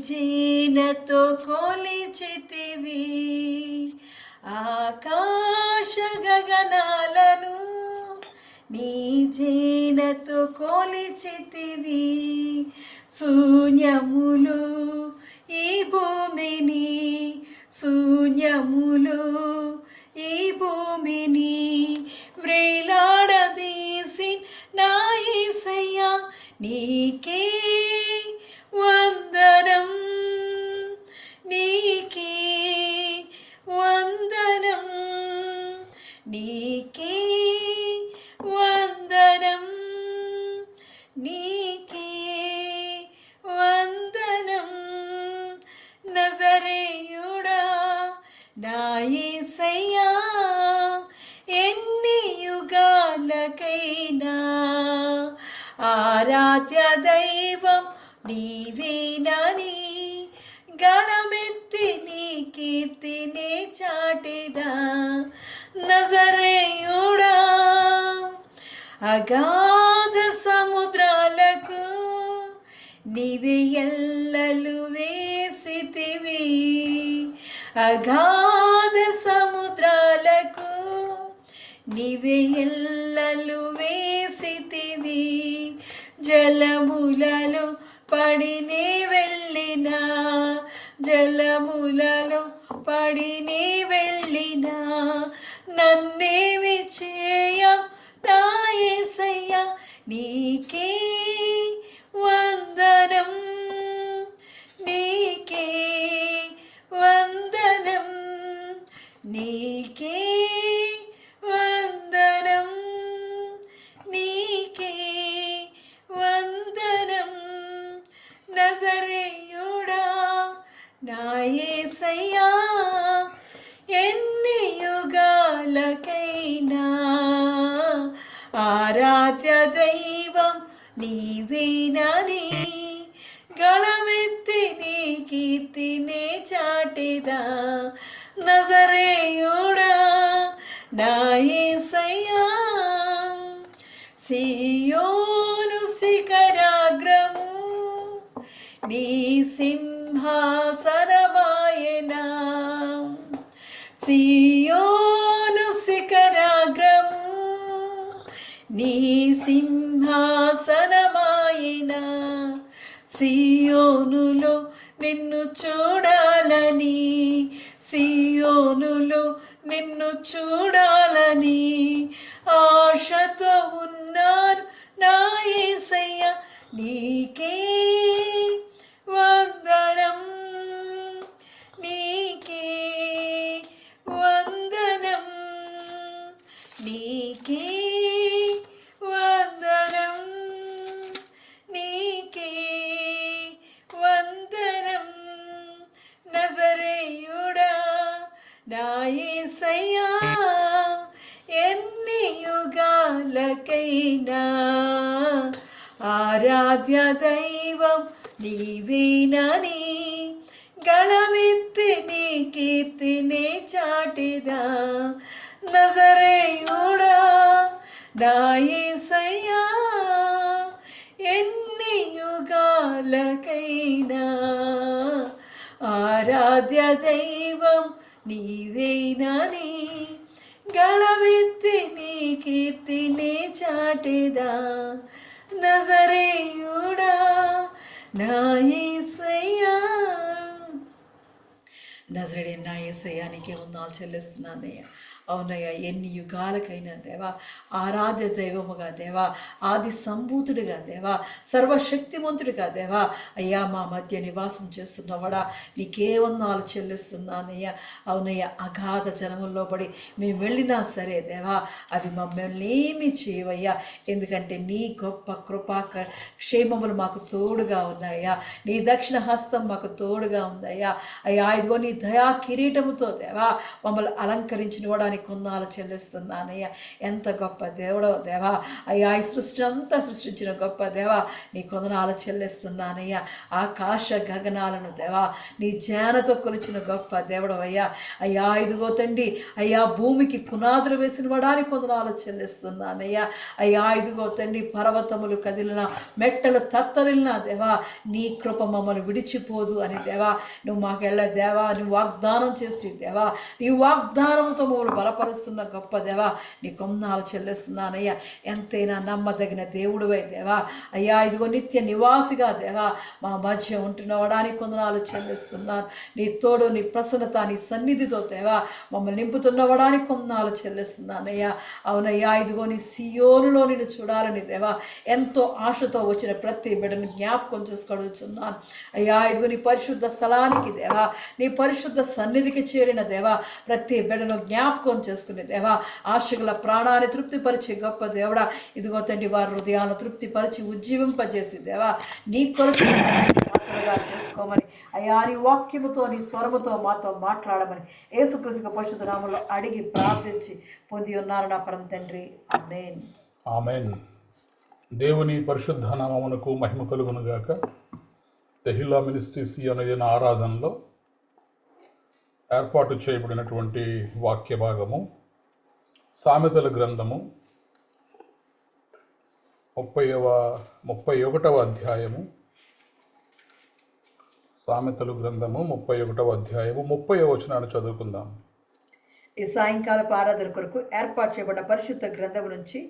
జీనతో కొలిచితివి ఆకాశ గగనాలను, నీ జీనతో కొలిచితివి శూన్యములు ఈ భూమిని, శూన్యములు ఈ భూమిని వ్రేలాడదీసి నా యేసయ్యా యేసయ్యా ఎన్ని యుగాలకైనా ఆరాధ్య దైవం నీవేనని గణమెత్తి నీ కీర్తిని చాటిదా నజరేయుడా అగాధ సముద్రాలకు నీవే ఎల్లలు వేసితివి అగాధ సముద్రాలకు నీవే ఎల్లలు వేసితివి జలములలో పడినే వెళ్ళినా జలములలో పడినే వెళ్ళినా నన్నేమి చేయ నా యేసయ్యా నీకే వందనం నీకే వందనం నీకే వందనం నీకే వందనం నజరేయుడా నా యేసయ్యా ఎన్ని యుగాలకైనా ఆరాధ్య దైవం నీవేనని గళమెత్తి నీ కీర్తినే చాటిదా నజరేయుడా నా యేసయ్యా సియోను శిఖరాగ్రము నీ సింహాసనమాయనా సియోను శిఖరాగ్రము నీ సింహాసనమాయనా సియోనులో నిన్ను చూడాలని సియోనులో నిన్ను చూడాలని ఆశతో ఉన్నాను నా యేసయ్యా నీకే వందనం నీకే వందనం నీకే వందనం నీకే వందనం నజరేయుడా నా యేసయ్యా ఎన్ని యుగాలకైనా ఆరాధ్య దైవం నీవేనని గళమెత్తి నీ కీర్తిని చాటిదా నజరేయుడా నా యేసయ్యా ఎన్ని యుగాలకైనా ఆరాధ్య దైవం నీవేనని గళమెత్తి నీ కీర్తిని చాటిదా నజరేయుడా నా యేసయ్యా నజరేయుడా నా యేసయ్యా నీకే వందనాలు చెల్లిస్తున్నానయ్యా అవునయ్యా ఎన్ని యుగాలకైనా దేవా ఆరాధ్య దైవముగా దేవా ఆది సంభూతుడిగా దేవా సర్వశక్తిమంతుడిగా దేవా అయ్యా మా మధ్య నివాసం చేస్తున్నవాడా నీకే వందనాలు చెల్లిస్తున్నానయ్యా అవునయ్యా అగాధ జనముల్లో పడి మేము వెళ్ళినా సరే దేవా అవి మమ్మల్ని ఏమీ చేయవయ్యా ఎందుకంటే నీ గొప్ప కృపా క్షేమములు మాకు తోడుగా ఉన్నాయా నీ దక్షిణ హస్తం మాకు తోడుగా ఉందయ్యా అయ్యా ఇదిగో నీ దయా కిరీటముతో దేవా మమ్మల్ని అలంకరించిన వాడా కొందాలు చెల్లిస్తున్నానయ్యా ఎంత గొప్ప దేవుడో దేవా అయ్యా ఈ సృష్టి అంతా సృష్టించిన గొప్ప దేవా నీ కొందనాలు చెల్లిస్తున్నానయ్యా ఆకాశ గగనాలను దేవా నీ జ్ఞానతో కొలిచిన గొప్ప దేవుడు అయ్యా అయ్యా ఇదిగో తండ్రి అయ్యా భూమికి పునాదులు వేసిన వాడాని కొందనాలు చెల్లిస్తున్నానయ్యా అయ్యా ఇదిగో తండ్రి పర్వతములు కదిలిన మెట్టలు తత్తరిల్లిన దేవా నీ కృప మమ్మల్ని విడిచిపోదు అని దేవా నువ్వు మాకెళ్ళ దేవా నువ్వు వాగ్దానం చేసి దేవా నీ వాగ్దానంతో మమ్మల్ని బలపరుస్తున్న గొప్ప దేవా నీ కొందనాలు చెల్లిస్తున్నానయ్యా ఎంతైనా నమ్మదగిన దేవుడువై దేవా అయ్యా ఇదిగో నిత్య నివాసిగా దేవా మా మధ్య ఉంటున్నవాడాని కొందనాలు చెల్లిస్తున్నాను నీ తోడు నీ ప్రసన్నత నీ సన్నిధితో దేవా మమ్మల్ని నింపుతున్నవాడాని కొందనాలు చెల్లిస్తున్నానయ్యా అవునయ్యా ఇదిగో నీ సియోనులో నిన్ను చూడాలని దేవా ఎంతో ఆశతో వచ్చిన ప్రతి బిడ్డను జ్ఞాపకం చేసుకొడుచున్నాను అయ్యా ఇదిగో నీ పరిశుద్ధ స్థలానికి దేవా నీ పరిశుద్ధ సన్నిధికి చేరిన దేవా ప్రతి బిడ్డను జ్ఞాపకం చేసుకునే దేవా ఆశగల ప్రాణాన్ని తృప్తిపరిచే గొప్ప దేవుడా ఇదిగో తండ్రి వారి హృదయాలను తృప్తిపరిచి ఉజ్జీవింపజేసి దేవా నీ కొరకు చేసుకోమని అయ్యా నీ వాక్యముతో నీ స్వరముతో మాతో మాట్లాడమని యేసుక్రీస్తు పరిశుద్ధ నామములో అడిగి ప్రార్థించి పొంది ఉన్నారు నా పరమ తండ్రి. ఆమేన్. ఆమేన్. దేవుని పరిశుద్ధ నామమునకు మహిమ కలుగునుగాక. తెహిల్లా మినిస్ట్రీస్ అనే ఆరాధనలో ఏర్పాటు చేయబడినటువంటి వాక్య భాగము సామెతల గ్రంథము 31వ అధ్యాయము. సామెతలు గ్రంథము 31వ అధ్యాయము 30వ వచనాన్ని చదువుకుందాం. ఈ సాయంకాల ఆరాధన కొరకు ఏర్పాటు చేయబడిన పరిశుద్ధ గ్రంథము నుంచి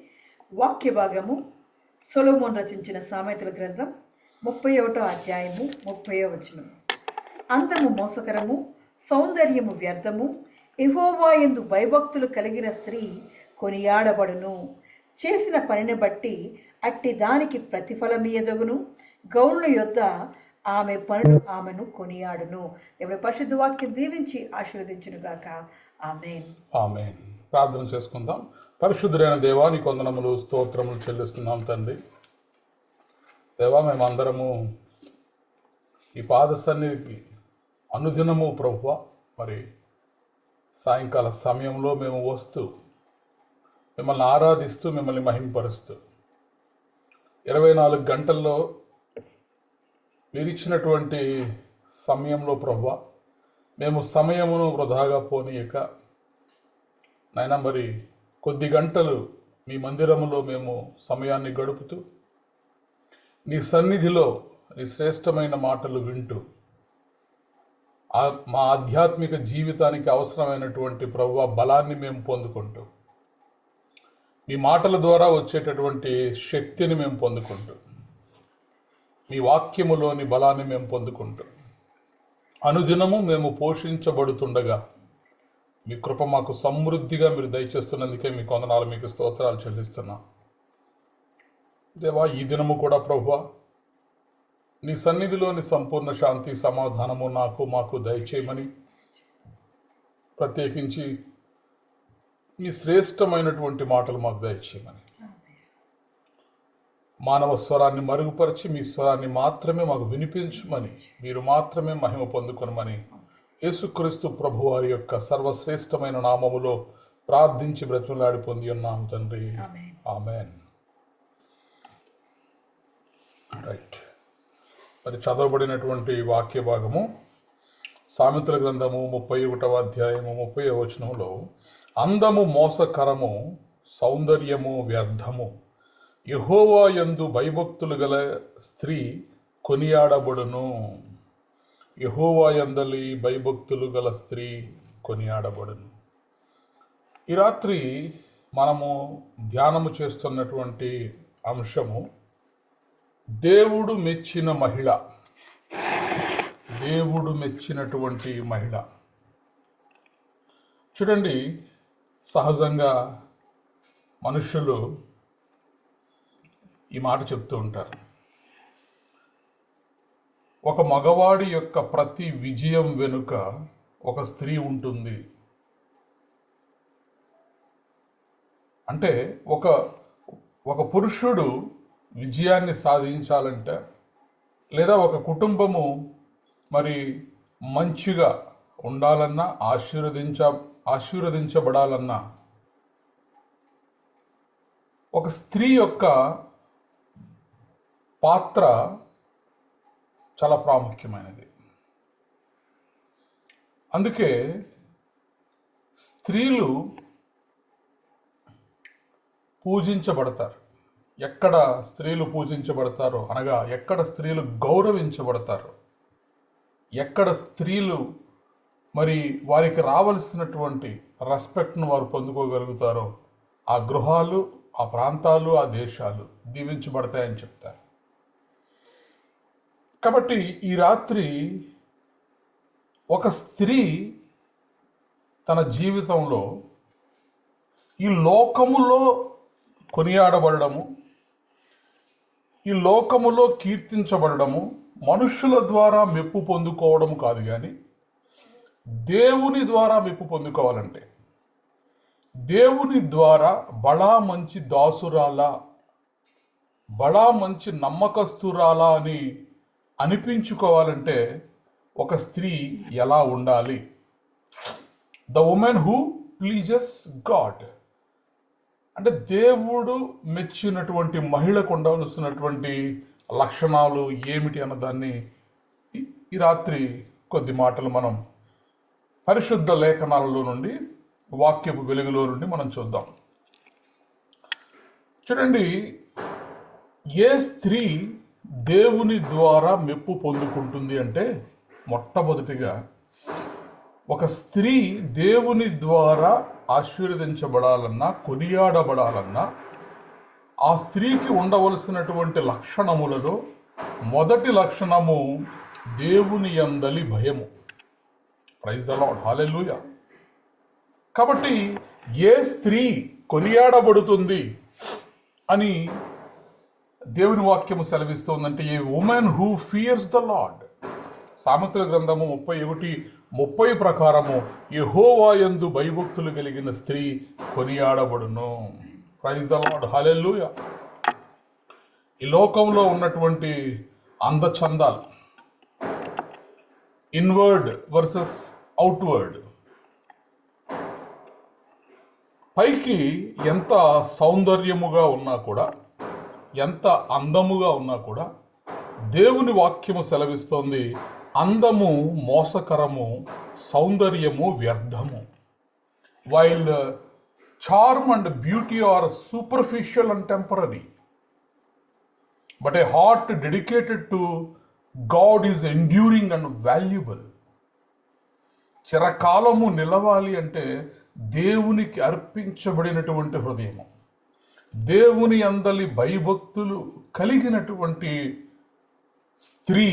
వాక్య భాగము సొలొమోను రచించిన సామెతల గ్రంథం 31వ అధ్యాయము 30వ వచనం. అందము మోసకరము, సౌందర్యము వ్యర్థము, యెహోవా యందు భయభక్తులు కలిగిన స్త్రీ కొనియాడబడును. చేసిన పనిని బట్టి అట్టి దానికి ప్రతిఫలమీయదగును. గౌరుల యొద్ద ఆమె పనులు ఆమెను కొనియాడును. ఎవరి పరిశుద్ధ వాక్యం దీవించి ఆశీర్వదించునుగాక. ఆమేన్. ఆమేన్. ప్రార్థన చేసుకుందాం. పరిశుద్ధుడైన దేవా నీకు వందనములు స్తోత్రములు చెల్లిస్తున్నాం తండ్రి. దేవా మేమందరము ఈ పాద సన్నిధికి అనుదినము ప్రభువా మరి సాయంకాల సమయంలో మేము వస్తూ మిమ్మల్ని ఆరాధిస్తూ మిమ్మల్ని మహింపరుస్తూ 24 గంటల్లో మీరిచ్చినటువంటి సమయంలో ప్రభువా మేము సమయమును వృధాగా పోనీయక నాయనా మరి కొద్ది గంటలు మీ మందిరములో మేము సమయాన్ని గడుపుతూ నీ సన్నిధిలో నీ శ్రేష్టమైన మాటలు వింటూ మా ఆధ్యాత్మిక జీవితానికి అవసరమైనటువంటి ప్రభువా బలాన్ని మేము పొందుకుంటూ మీ మాటల ద్వారా వచ్చేటటువంటి శక్తిని మేము పొందుకుంటూ మీ వాక్యములోని బలాన్ని మేము పొందుకుంటూ అనుదినము మేము పోషించబడుతుండగా మీ కృప మాకు సమృద్ధిగా మీరు దయచేస్తున్నందుకే మీ వందనాలు, మీకు స్తోత్రాలు చెల్లిస్తున్నాం. దేవా ఈ దినము కూడా ప్రభువా నీ సన్నిధిలోని సంపూర్ణ శాంతి సమాధానము మాకు దయచేయమని, ప్రత్యేకించి మీ శ్రేష్టమైనటువంటి మాటలు మాకు దయచేయమని, మానవ స్వరాన్ని మరుగుపరిచి మీ స్వరాన్ని మాత్రమే మాకు వినిపించమని, మీరు మాత్రమే మహిమ పొందుకొనమని యేసుక్రీస్తు ప్రభువారి యొక్క సర్వశ్రేష్టమైన నామములో ప్రార్థించి బ్రతిమలాడి పొంది ఉన్నాం తండ్రి. ఆమేన్. రైట్. మరి చదవబడినటువంటి వాక్య భాగము సామెతల గ్రంథము 31వ అధ్యాయము 30వ వచనంలో అందము మోసకరము, సౌందర్యము వ్యర్థము, యెహోవా యందు భయభక్తులు గల స్త్రీ కొనియాడబడును. యెహోవా యందలి భయభక్తులు గల స్త్రీ కొనియాడబడును. ఈ రాత్రి మనము ధ్యానము చేస్తున్నటువంటి అంశము దేవుడు మెచ్చిన మహిళ. దేవుడు మెచ్చినటువంటి మహిళ. చూడండి, సహజంగా మనుషులు ఈ మాట చెప్తూ ఉంటారు, ఒక మగవాడి యొక్క ప్రతి విజయం వెనుక ఒక స్త్రీ ఉంటుంది. అంటే ఒక పురుషుడు విజయాన్ని సాధించాలంటే, లేదా ఒక కుటుంబము మరి మంచిగా ఉండాలన్నా, ఆశీర్వదించబడాలన్నా ఒక స్త్రీ యొక్క పాత్ర చాలా ప్రాముఖ్యమైనది. అందుకే స్త్రీలు పూజించబడతారు. ఎక్కడ స్త్రీలు పూజించబడతారో అనగా ఎక్కడ స్త్రీలు గౌరవించబడతారో, ఎక్కడ స్త్రీలు మరి వారికి రావలసినటువంటి రెస్పెక్ట్ను వారు పొందుకోగలుగుతారో ఆ గృహాలు, ఆ ప్రాంతాలు, ఆ దేశాలు దీవించబడతాయని చెప్తారు. కాబట్టి ఈ రాత్రి ఒక స్త్రీ తన జీవితంలో ఈ లోకములో కొనియాడబడము, ఈ లోకములో కీర్తించబడము మనుషుల ద్వారా మెప్పు పొందుకోవడం కాదు, కానీ దేవుని ద్వారా మెప్పు పొందుకోవాలంటే, దేవుని ద్వారా బడా మంచి దాసురాలా, బడా మంచి నమ్మకస్తురాలా అని అనిపించుకోవాలంటే ఒక స్త్రీ ఎలా ఉండాలి? The women who pleases God అంటే దేవుడు మెచ్చినటువంటి మహిళకు ఉండవలసినటువంటి లక్షణాలు ఏమిటి అన్నదాన్ని ఈ రాత్రి కొద్ది మాటలు మనం పరిశుద్ధ లేఖనాలలో నుండి, వాక్యపు వెలుగులో నుండి మనం చూద్దాం. చూడండి, ఏ స్త్రీ దేవుని ద్వారా మెప్పు పొందుకుంటుంది అంటే, మొట్టమొదటిగా ఒక స్త్రీ దేవుని ద్వారా ఆశీర్వదించబడాలన్నా, కొనియాడబడాలన్నా ఆ స్త్రీకి ఉండవలసినటువంటి లక్షణములలో మొదటి లక్షణము దేవుని యందలి భయము. Praise the lord, hallelujah. కాబట్టి ఏ స్త్రీ కొనియాడబడుతుంది అని దేవుని వాక్యము సెలవిస్తోందంటే, a woman who fears the lord. సామెతల గ్రంథము 31:30 ప్రకారము యెహోవా యందు భయభక్తులు కలిగిన స్త్రీ కొనియాడబడును. Praise the lord, hallelujah. ఈ లోకంలో ఉన్నటువంటి అందచందాలు, ఇన్వర్డ్ వర్సెస్ అవుట్వర్డ్, పైకి ఎంత సౌందర్యముగా ఉన్నా కూడా, ఎంత అందముగా ఉన్నా కూడా, దేవుని వాక్యము సెలవిస్తోంది అందము మోసకరము, సౌందర్యము వ్యర్థము. While charm and beauty are superficial and temporary, but a heart dedicated to God is enduring and valuable. చిరకాలము నిలవాలి అంటే దేవునికి అర్పించబడినటువంటి హృదయము, దేవుని అందలి భయభక్తులు కలిగినటువంటి స్త్రీ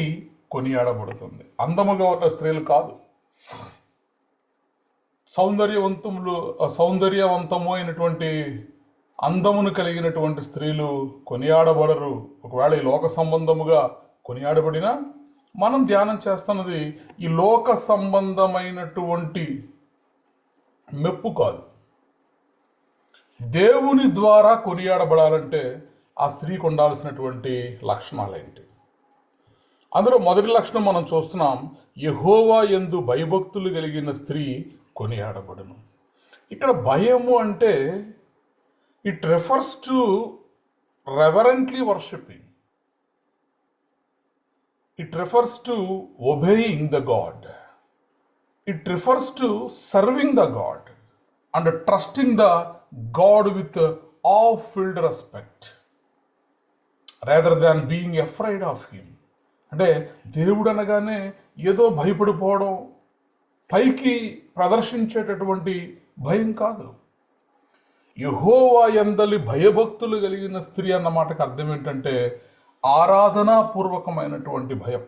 కొనియాడబడుతుంది. అందముగా ఉన్న స్త్రీలు కాదు, సౌందర్యవంతము అయినటువంటి అందమును కలిగినటువంటి స్త్రీలు కొనియాడబడరు. ఒకవేళ ఈ లోక సంబంధముగా కొనియాడబడినా మనం ధ్యానం చేస్తున్నది ఈ లోక సంబంధమైనటువంటి మెప్పు కాదు. దేవుని ద్వారా కొనియాడబడాలంటే ఆ స్త్రీకి ఉండాల్సినటువంటి లక్షణాలేంటి? అందులో మొదటి లక్షణం మనం చూస్తున్నాం, యెహోవా యందు భయభక్తులు కలిగిన స్త్రీ కొనియాడబడును. ఇక్కడ భయము అంటే it refers to reverently worshipping, it refers to obeying the god, it refers to serving the god and trusting the god with awe-filled respect rather than being afraid of him. అంటే దేవుడు అనగానే ఏదో భయపడిపోవడం, పైకి ప్రదర్శించేటటువంటి భయం కాదు. యెహోవా యందలి భయభక్తులు కలిగిన స్త్రీ అన్న మాటకు అర్థం ఏంటంటే ఆరాధనాపూర్వకమైనటువంటి భయం.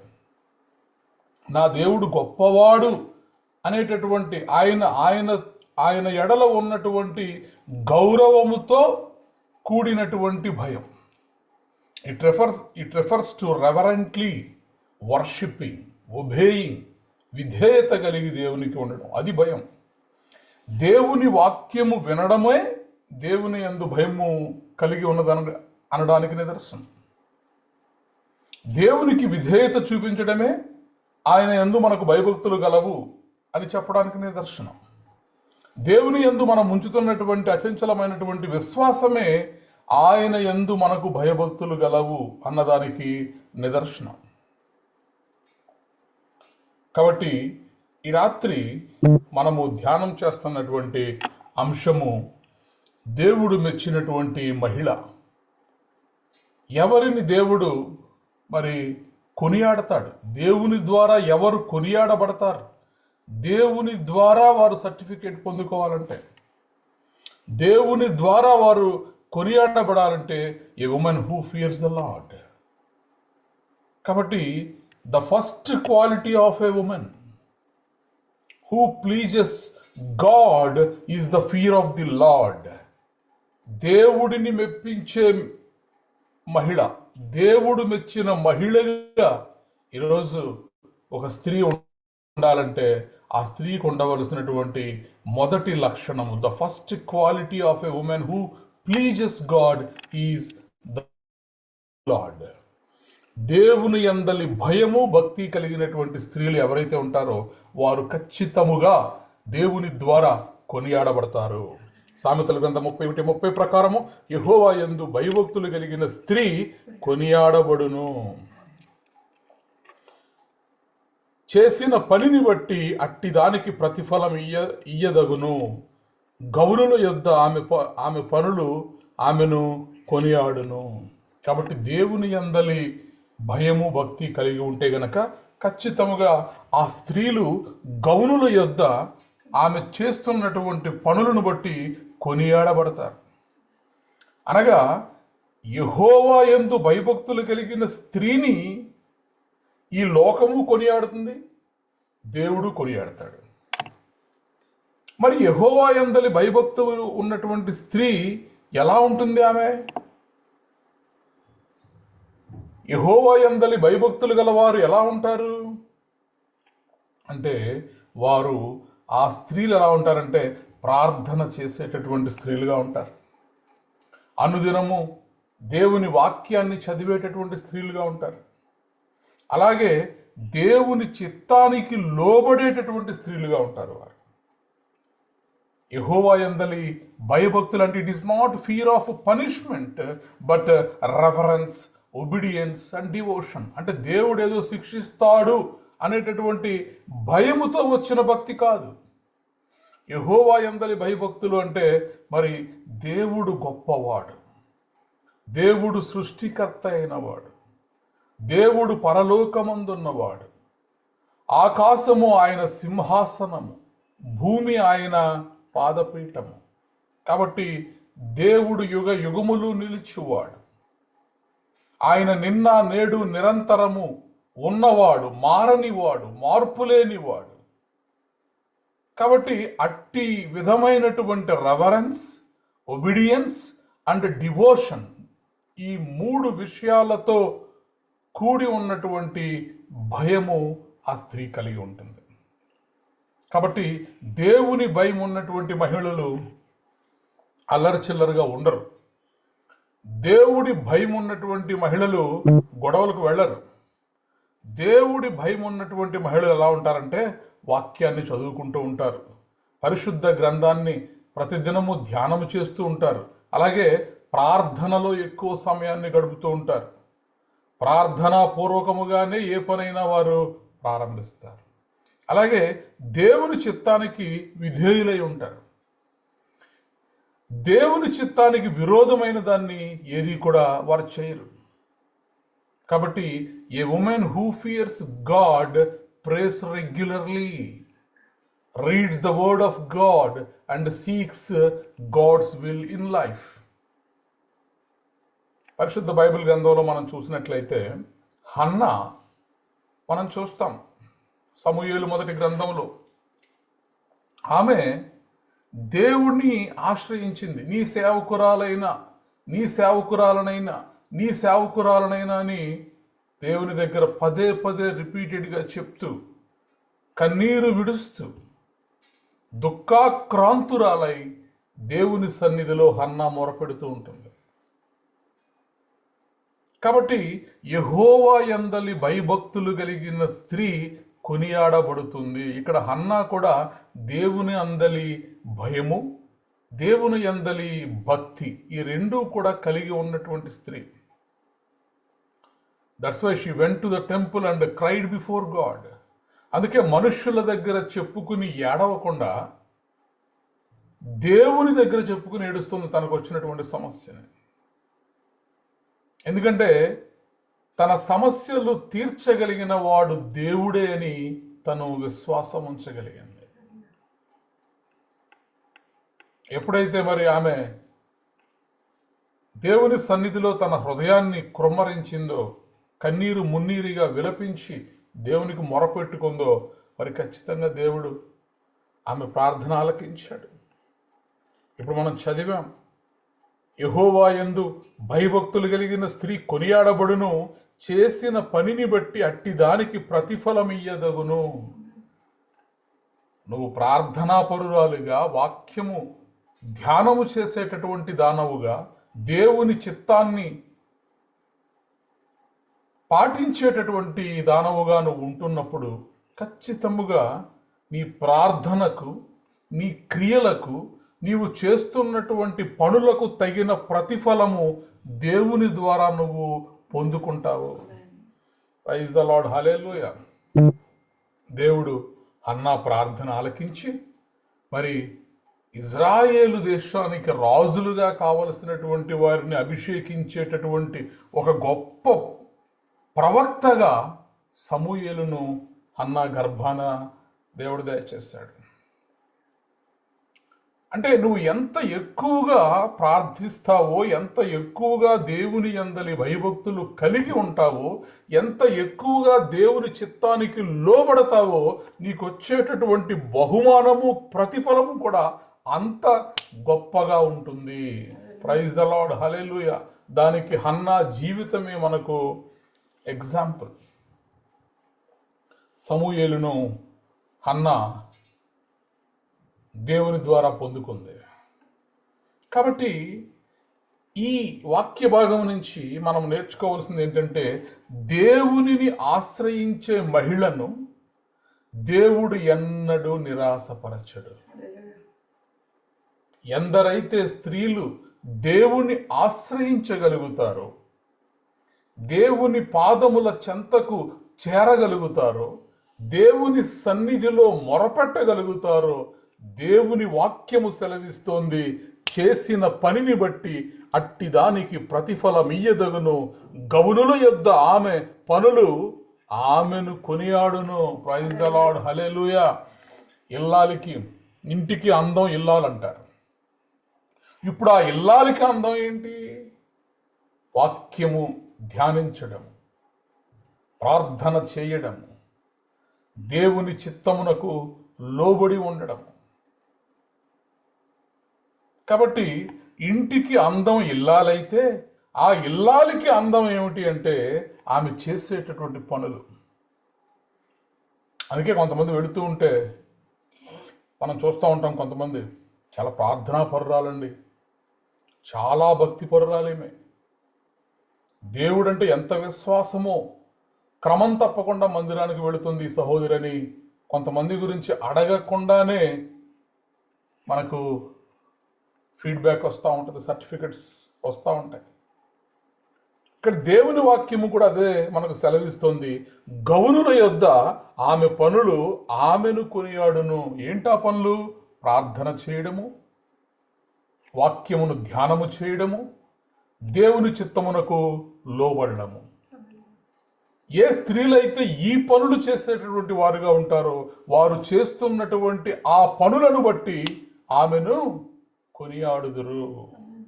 నా దేవుడు గొప్పవాడు అనేటటువంటి ఆయన ఎడల ఉన్నటువంటి గౌరవముతో కూడినటువంటి భయం. It refers to reverently worshipping, obeying, విధేయత కలిగి దేవునికి ఉండడం, అది భయం. దేవుని వాక్యము వినడమే దేవుని యందు భయము కలిగి అనడానికి నిదర్శనం. దేవునికి విధేయత చూపించడమే ఆయన యందు మనకు భయభక్తులు గలవు అని చెప్పడానికి నిదర్శనం. దేవుని యందు మనం ఉంచుతున్నటువంటి అచంచలమైనటువంటి విశ్వాసమే ఆయన యందు మనకు భయభక్తులు గలవు అన్నదానికి నిదర్శనం. కాబట్టి ఈ రాత్రి మనము ధ్యానం చేస్తున్నటువంటి అంశము దేవుడు మెచ్చినటువంటి మహిళ. ఎవరిని దేవుడు మరి కొనియాడతాడు? దేవుని ద్వారా ఎవరు కొనియాడబడతారు? దేవుని ద్వారా వారు సర్టిఫికేట్ పొందుకోవాలంటే, దేవుని ద్వారా వారు కొనియాడబడాలంటే a woman who fears the lord. కాబట్టి the first quality of a woman who pleases God is the fear of the lord. దేవుడిని మెప్పించే మహిళ, దేవుడు మెచ్చిన మహిళగా ఈరోజు ఒక స్త్రీ ఉండాలంటే ఆ స్త్రీకి ఉండవలసినటువంటి మొదటి లక్షణము, the first quality of a women who pleases God is the lord. దేవుని యందలి భయము భక్తి కలిగినటువంటి స్త్రీలు ఎవరైతే ఉంటారో వారు ఖచ్చితముగా దేవుని ద్వారా కొనియాడబడతారు. సామెతల గ్రంథం 31:30 ప్రకారము యెహోవా యందు భయభక్తులు కలిగిన స్త్రీ కొనియాడబడును. చేసిన పనిని బట్టి అట్టి దానికి ప్రతిఫలం ఇయ్యదగును. గౌరుల యొద్ద ఆమె పనులు ఆమెను కొనియాడును. కాబట్టి దేవుని యందలి భయము భక్తి కలిగి ఉంటే గనక ఖచ్చితముగా ఆ స్త్రీలు గౌనుల యొద్ద ఆమె చేస్తున్నటువంటి పనులను బట్టి కొనియాడబడతారు. అనగా యెహోవా యందు భయభక్తులు కలిగిన స్త్రీని ఈ లోకము కొనియాడుతుంది, దేవుడు కొనియాడతాడు. మరి యెహోవా యందలి భయభక్తులు ఉన్నటువంటి స్త్రీ ఎలా ఉంటుంది? ఆమె యెహోవా యందలి భయభక్తులు గలవారు ఎలా ఉంటారు అంటే, వారు ఆ స్త్రీలు ఎలా ఉంటారంటే ప్రార్థన చేసేటటువంటి స్త్రీలుగా ఉంటారు. అనుదినము దేవుని వాక్యాన్ని చదివేటటువంటి స్త్రీలుగా ఉంటారు. అలాగే దేవుని చిత్తానికి లోబడేటటువంటి స్త్రీలుగా ఉంటారు వారు. యెహోవా యందలి భయభక్తులు అంటే it is not fear of punishment but reference, obedience and devotion. అంటే దేవుడు ఏదో శిక్షిస్తాడు అనేటటువంటి భయముతో వచ్చిన భక్తి కాదు. యెహోవా యందలి భయభక్తులు అంటే మరి దేవుడు గొప్పవాడు, దేవుడు సృష్టికర్త అయినవాడు, దేవుడు పరలోకమందున్నవాడు, ఆకాశము ఆయన సింహాసనము, భూమి ఆయన పాదపీఠము. కాబట్టి దేవుడు యుగ యుగములు నిలిచువాడు. ఆయన నిన్న నేడు నిరంతరము ఉన్నవాడు, మారనివాడు, మార్పులేనివాడు. కాబట్టి అట్టి విధమైనటువంటి రెవరెన్స్, ఒబిడియన్స్ అండ్ డివోషన్, ఈ మూడు విషయాలతో కూడి ఉన్నటువంటి భయము ఆ స్త్రీ కలిగి ఉంటుంది. కాబట్టి దేవుని భయం ఉన్నటువంటి మహిళలు అల్లరిచిల్లరుగా ఉండరు. దేవుడి భయం ఉన్నటువంటి మహిళలు గొడవలకు వెళ్ళరు. దేవుడి భయం ఉన్నటువంటి మహిళలు ఎలా ఉంటారంటే వాక్యాన్ని చదువుకుంటూ ఉంటారు, పరిశుద్ధ గ్రంథాన్ని ప్రతిదినము ధ్యానము చేస్తూ ఉంటారు. అలాగే ప్రార్థనలో ఎక్కువ సమయాన్ని గడుపుతూ ఉంటారు. ప్రార్థనా పూర్వకముగానే ఏ పనైనా వారు ప్రారంభిస్తారు. అలాగే దేవుని చిత్తానికి విధేయులై ఉంటారు. దేవుని చిత్తానికి విరోధమైన దాన్ని ఏది కూడా వారు చేయరు. కాబట్టి a woman who fears God prays regularly, reads the word of God and seeks God's will in life. పరిశుద్ధ బైబిల్ గ్రంథంలో మనం చూసినట్లయితే హన్నా మనం చూస్తాం. సమూయేలు మొదటి గ్రంథంలో ఆమె దేవుణ్ణి ఆశ్రయించింది. నీ సేవకురాలనైనా అని దేవుని దగ్గర పదే పదే రిపీటెడ్గా చెప్తూ కన్నీరు విడుస్తూ దుఃఖాక్రాంతురాలై దేవుని సన్నిధిలో హన్నా మొరపెడుతూ ఉంటుంది. కాబట్టి యెహోవా యందలి భయభక్తులు కలిగిన స్త్రీ కొనియాడబడుతుంది. ఇక్కడ హన్నా కూడా దేవుని అందలి భయము, దేవుని యందలి భక్తి, ఈ రెండూ కూడా కలిగి ఉన్నటువంటి స్త్రీ. That's why she went to the temple and cried before God. అందుకే మనుష్యుల దగ్గర చెప్పుకుని ఏడవకుండా దేవుని దగ్గర చెప్పుకుని ఏడుస్తుంది తనకు వచ్చినటువంటి సమస్యని. ఎందుకంటే తన సమస్యలు తీర్చగలిగిన వాడు దేవుడే అని తను విశ్వాసం ఉంచగలిగింది. ఎప్పుడైతే మరి ఆమె దేవుని సన్నిధిలో తన హృదయాన్ని కృమ్మరించిందో, కన్నీరు మున్నీరుగా విలపించి దేవునికి మొరపెట్టుకుందో, మరి ఖచ్చితంగా దేవుడు ఆమె ప్రార్థన ఆలకించాడు. ఇప్పుడు మనం చదివాం, యెహోవా యందు భయభక్తులు కలిగిన స్త్రీ కొనియాడబడును, చేసిన పనిని బట్టి అట్టి దానికి ప్రతిఫలమియ్యదగును. నువ్వు ప్రార్థనాపరురాలుగా, వాక్యము ధ్యానము చేసేటటువంటి దానవుగా, దేవుని చిత్తాన్ని పాటించేటటువంటి దానవుగా నువ్వు ఉంటున్నప్పుడు ఖచ్చితముగా నీ ప్రార్థనకు, నీ క్రియలకు, నీవు చేస్తున్నటువంటి పనులకు తగిన ప్రతిఫలము దేవుని ద్వారా నువ్వు పొందుకుంటావు. ప్రైజ్ ద లార్డ్, హల్లెలూయా. దేవుడు హన్నా ప్రార్థన ఆలకించి మరి ఇజ్రాయేలు దేశానికి రాజులుగా కావలసినటువంటి వారిని అభిషేకించేటటువంటి ఒక గొప్ప ప్రవక్తగా సమూయేలును హన్నా గర్భాన దేవుడు దయచేశాడు. అంటే నువ్వు ఎంత ఎక్కువగా ప్రార్థిస్తావో, ఎంత ఎక్కువగా దేవుని యందలి భయభక్తులు కలిగి ఉంటావో, ఎంత ఎక్కువగా దేవుని చిత్తానికి లోబడతావో, నీకు వచ్చేటటువంటి బహుమానము, ప్రతిఫలము కూడా అంత గొప్పగా ఉంటుంది. ప్రైజ్ ద లార్డ్, హల్లెలూయా. దానికి హన్నా జీవితమే మనకు ఎగ్జాంపుల్. సమూయేలును హన్నా దేవుని ద్వారా పొందుకుంది. కాబట్టి ఈ వాక్య భాగం నుంచి మనం నేర్చుకోవాల్సింది ఏంటంటే, దేవునిని ఆశ్రయించే మహిళను దేవుడు ఎన్నడూ నిరాశపరచడు. ఎందరైతే స్త్రీలు దేవుని ఆశ్రయించగలుగుతారో, దేవుని పాదముల చెంతకు చేరగలుగుతారో, దేవుని సన్నిధిలో మొరపెట్టగలుగుతారో, దేవుని వాక్యము సెలవిస్తోంది, చేసిన పనిని బట్టి అట్టి దానికి ప్రతిఫలమియ్యదగును. గౌనుల యొద్ద ఆమె పనులు ఆమెను కొనియాడును. ప్రైజ్ ద లార్డ్, హల్లెలూయా. ఇల్లాలికి, ఇంటికి అందం ఇల్లాలంటారు. ఇప్పుడు ఆ ఇల్లాలికి అందం ఏంటి? వాక్యము ధ్యానించడం, ప్రార్థన చేయడం, దేవుని చిత్తమునకు లోబడి ఉండడం. కాబట్టి ఇంటికి అందం ఇల్లాలైతే ఆ ఇల్లాలికి అందం ఏమిటి అంటే ఆమె చేసేటటువంటి పనులు. అందుకే కొంతమంది వెళుతూ ఉంటే మనం చూస్తూ ఉంటాం, కొంతమంది చాలా ప్రార్థనా పరురాలండి, చాలా భక్తి పరురాలేమే, దేవుడంటే ఎంత విశ్వాసమో, క్రమం తప్పకుండా మందిరానికి వెళుతుంది సహోదరని కొంతమంది గురించి అడగకుండానే మనకు ఫీడ్బ్యాక్ వస్తూ ఉంటుంది, సర్టిఫికెట్స్ వస్తూ ఉంటాయి. ఇక్కడ దేవుని వాక్యము కూడా అదే మనకు సెలవిస్తోంది. గౌనుల యొద్ద ఆమె పనులు ఆమెను కొనియాడును. ఏంటా పనులు? ప్రార్థన చేయడము, వాక్యమును ధ్యానము చేయడము, దేవుని చిత్తమునకు లోబడము. ఏ స్త్రీలైతే ఈ పనులు చేసేటటువంటి వారుగా ఉంటారో, వారు చేస్తున్నటువంటి ఆ పనులను బట్టి ఆమెను కొనియాడుదురు.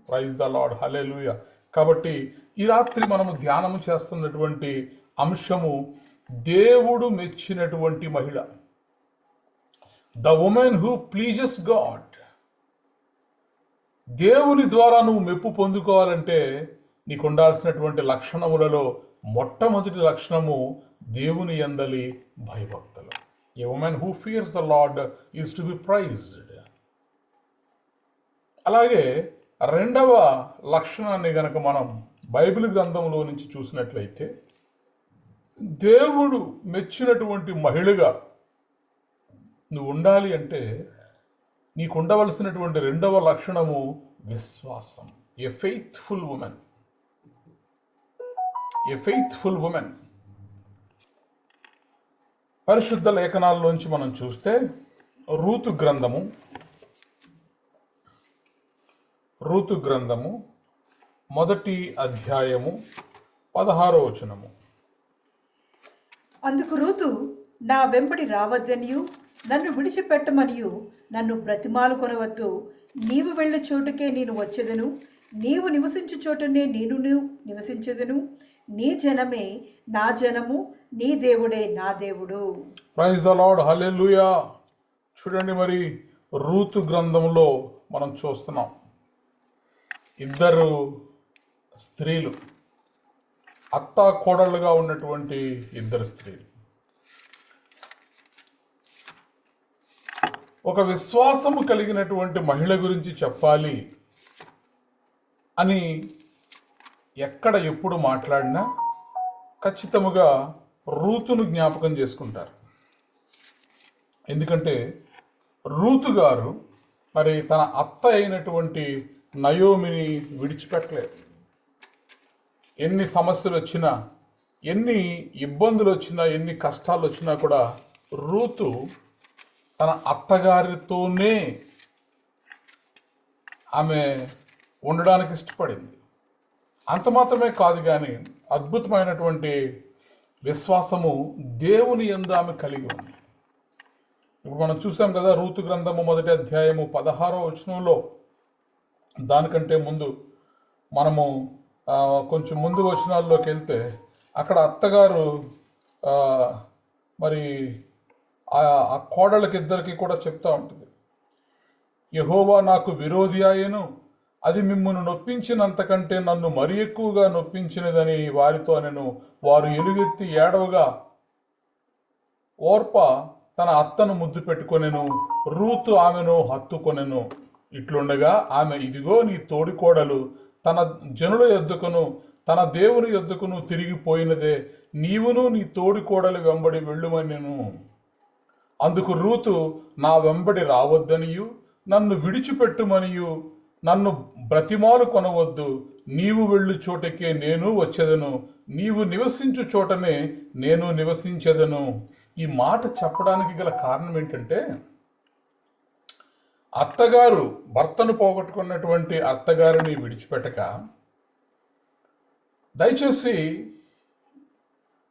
Praise the lord, hallelujah. కాబట్టి ఈ రాత్రి మనము ధ్యానము చేస్తున్నటువంటి అంశము దేవుడు మెచ్చినటువంటి మహిళ, the women who pleases God. దేవుని ద్వారా నువ్వు మెప్పు పొందుకోవాలంటే నీకు ఉండాల్సినటువంటి లక్షణములలో మొట్టమొదటి లక్షణము దేవుని యందలి భయభక్తులు. A woman who fears the lord is to be praised. అలాగే రెండవ లక్షణాన్ని గనక మనం బైబిల్ గ్రంథంలో నుంచి చూసినట్లయితే, దేవుడు మెచ్చినటువంటి మహిళగా నువ్వు ఉండాలి అంటే నీకు ఉండవలసినటువంటి రెండవ లక్షణము విశ్వాసం. ఏ ఫెయిత్ఫుల్ ఉమెన్. ఏ ఫెయిత్ఫుల్ ఉమెన్. పరిశుద్ధ లేఖనాల్లోంచి మనం చూస్తే రూతు గ్రంథము 1 అధ్యాయము 16వ వచనము. అందుకు రూతు, నా వెంబడి రావద్దనియు నన్ను విడిచిపెట్టమనియు నన్ను బ్రతిమాలు కొనవద్దు. నీవు వెళ్ళే చోటుకే నేను వచ్చేదను, నీవు నివసించు చోటనే నేను నివసించేదను. నీ జనమే నా జనము, నీ దేవుడే నా దేవుడు. ప్రైజ్ ద లార్డ్, హల్లెలూయా. చూడండి, మరి రూతు గ్రంథంలో మనం చూస్తున్నాం, ఇద్దరు స్త్రీలు, అత్తా కోడళ్ళుగా ఉన్నటువంటి ఇద్దరు స్త్రీలు. ఒక విశ్వాసము కలిగినటువంటి మహిళ గురించి చెప్పాలి అని ఎక్కడ ఎప్పుడు మాట్లాడినా ఖచ్చితముగా రూతును జ్ఞాపకం చేసుకుంటారు. ఎందుకంటే రూతు గారు మరి తన అత్త అయినటువంటి నయోమిని విడిచిపెట్టలేదు. ఎన్ని సమస్యలు వచ్చినా, ఎన్ని ఇబ్బందులు వచ్చినా, ఎన్ని కష్టాలు వచ్చినా కూడా రూతు తన అత్తగారితోనే ఆమె ఉండడానికి ఇష్టపడింది. అంత మాత్రమే కాదు కానీ అద్భుతమైనటువంటి విశ్వాసము దేవుని యందు ఆమె కలిగి ఉంది. ఇప్పుడు మనం చూసాం కదా, రూతు గ్రంథము 1వ అధ్యాయము 16వ వచనంలో, దానికంటే ముందు మనము కొంచెం ముందు వచనాల్లోకి వెళ్తే అక్కడ అత్తగారు మరి ఆ కోడళ్ళకి ఇద్దరికి కూడా చెప్తా ఉంటుంది, యెహోవా నాకు విరోధి ఆయను, అది మిమ్మును నొప్పించినంతకంటే నన్ను మరి ఎక్కువగా నొప్పించినదని వారితో నేను. వారు ఎలుగెత్తి ఏడవగా ఓర్ప తన అత్తను ముద్దు పెట్టుకొనెను, రూతు ఆమెను హత్తుకొనెను. ఇట్లుండగా ఆమె, ఇదిగో నీ తోడికోడలు తన జనుల యొద్దకును తన దేవుని యొద్దకును తిరిగిపోయినదే, నీవును నీ తోడికోడలు వెంబడి వెళ్ళుమనెను. అందుకు రూతు, నా వెంబడి రావద్దనియు నన్ను విడిచిపెట్టుమనియు నన్ను బ్రతిమాలు కొనవద్దు, నీవు వెళ్ళు చోటకే నేను వచ్చేదను, నీవు నివసించు చోటనే నేను నివసించేదను. ఈ మాట చెప్పడానికి గల కారణం ఏంటంటే, అత్తగారు భర్తను పోగొట్టుకున్నటువంటి అత్తగారిని విడిచిపెట్టక, దయచేసి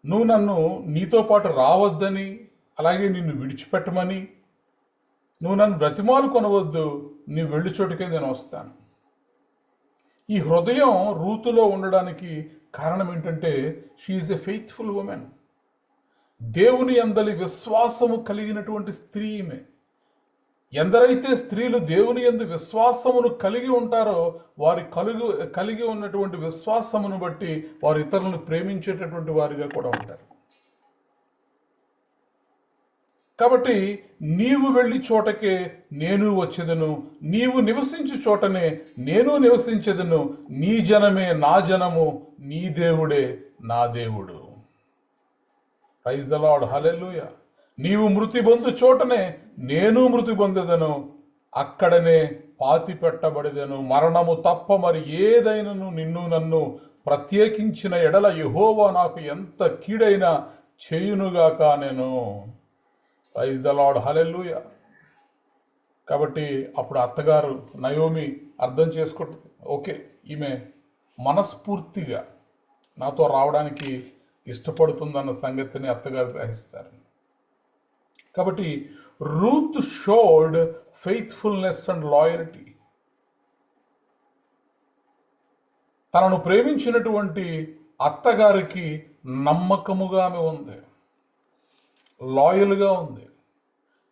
నువ్వు నన్ను నీతో పాటు రావద్దని, అలాగే నిన్ను విడిచిపెట్టమని, నువ్వు నన్ను బ్రతిమాలు కొనవద్దు, నీ వెళ్ళి చోటుకే నేను వస్తాను. ఈ హృదయం రూతులో ఉండడానికి కారణం ఏంటంటే, షీఈస్ ఎ ఫెయిత్ఫుల్ ఉమెన్. దేవుని యందలి విశ్వాసము కలిగినటువంటి స్త్రీ ఈమె. ఎందరైతే స్త్రీలు దేవుని యందు విశ్వాసమును కలిగి ఉంటారో వారి కలిగి ఉన్నటువంటి విశ్వాసమును బట్టి వారు ఇతరులను ప్రేమించేటటువంటి వారిగా కూడా ఉంటారు. కాబట్టి నీవు వెళ్ళి చోటకే నేను వచ్చేదను, నీవు నివసించు చోటనే నేను నివసించెదను, నీ జనమే నా జనము, నీ దేవుడే నా దేవుడు. ప్రైజ్ ద లార్డ్, హల్లెలూయా. నీవు మృతి పొందు చోటనే నేను మృతి పొందెదను, అక్కడనే పాతి పెట్టబడెదను. మరణము తప్ప మరి ఏదైనను నిన్ను నన్ను ప్రత్యేకించిన ఎడల యెహోవా నాకు ఎంత కీడైనా చేయునుగాక నేను. Praise the lord, hallelujah. కాబట్టి అప్పుడు అత్తగారు నయోమి అర్థం చేసుకుంటుంది, ఓకే, ఈమె మనస్ఫూర్తిగా నాతో రావడానికి ఇష్టపడుతుందన్న సంగతిని అత్తగారు గ్రహిస్తారు. కాబట్టి Ruth showed faithfulness and loyalty. తనను ప్రేమించినటువంటి అత్తగారికి నమ్మకముగా ఆమె ఉంది, లాయల్గా ఉంది.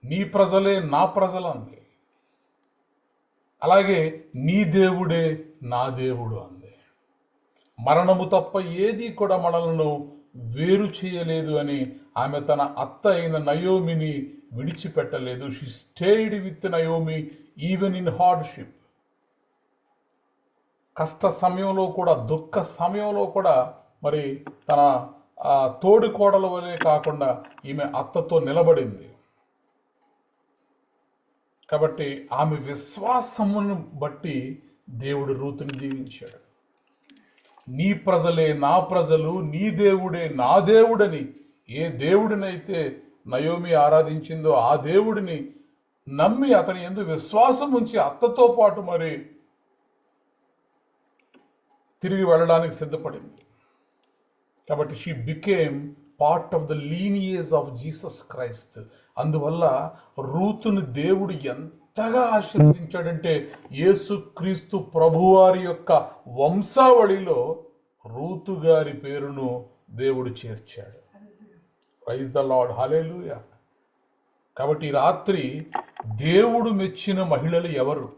నీ ప్రజలే నా ప్రజలు అంది. అలాగే నీ దేవుడే నా దేవుడు అంది. మరణము తప్ప ఏది కూడా మనలను వేరు చేయలేదు అని ఆమె తన అత్త అయిన నయోమిని విడిచిపెట్టలేదు. She stayed with Naomi even in hardship. కష్ట సమయంలో కూడా, దుఃఖ సమయంలో కూడా మరి తన తోడి కోడల వలె కాకుండా ఈమె అత్తతో నిలబడింది. కాబట్టి ఆమె విశ్వాసమును బట్టి దేవుడు రూతుని దీవించాడు. నీ ప్రజలే నా ప్రజలు, నీ దేవుడే నా దేవుడని, ఏ దేవుడినైతే నయోమి ఆరాధించిందో ఆ దేవుడిని నమ్మి అతని యందు విశ్వాసం ఉంచి అత్తతో పాటు మరి తిరిగి వెళ్ళడానికి సిద్ధపడింది. కాబట్టి she became part of the lineage of Jesus Christ. అందువల్ల రూతుని దేవుడు ఎంతగా ఆశీర్వదించాడంటే, యేసు క్రీస్తు ప్రభువారి యొక్క వంశావళిలో రూతు గారి పేరును దేవుడు చేర్చాడు. Praise the lord, hallelujah. కాబట్టి రాత్రి దేవుడు మెచ్చిన మహిళలు ఎవరు?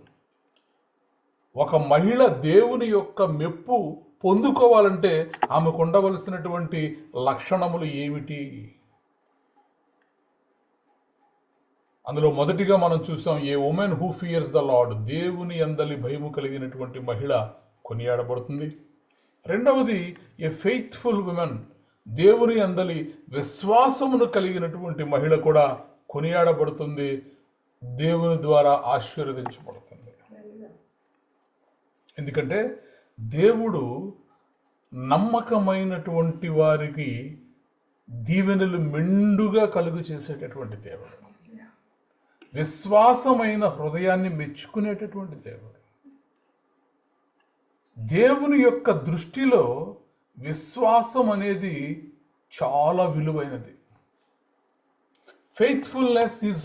ఒక మహిళ దేవుని యొక్క మెప్పు పొందుకోవాలంటే ఆమెకు ఉండవలసినటువంటి లక్షణములు ఏమిటి? అందులో మొదటిగా మనం చూసాం, a woman who fears the lord, దేవుని యందలి భయము కలిగినటువంటి మహిళ కొనియాడబడుతుంది. రెండవది, ఏ ఫెయిత్ఫుల్ ఉమెన్, దేవుని అందలి విశ్వాసమును కలిగినటువంటి మహిళ కూడా కొనియాడబడుతుంది, దేవుని ద్వారా ఆశీర్వదించబడుతుంది. ఎందుకంటే దేవుడు నమ్మకమైనటువంటి వారికి దీవెనలు మెండుగా కలుగు చేసేటటువంటి దేవుడు, విశ్వాసమైన హృదయాన్ని మెచ్చుకునేటటువంటి దేవుడు. దేవుని యొక్క దృష్టిలో విశ్వాసం అనేది చాలా విలువైనది. Faithfulness is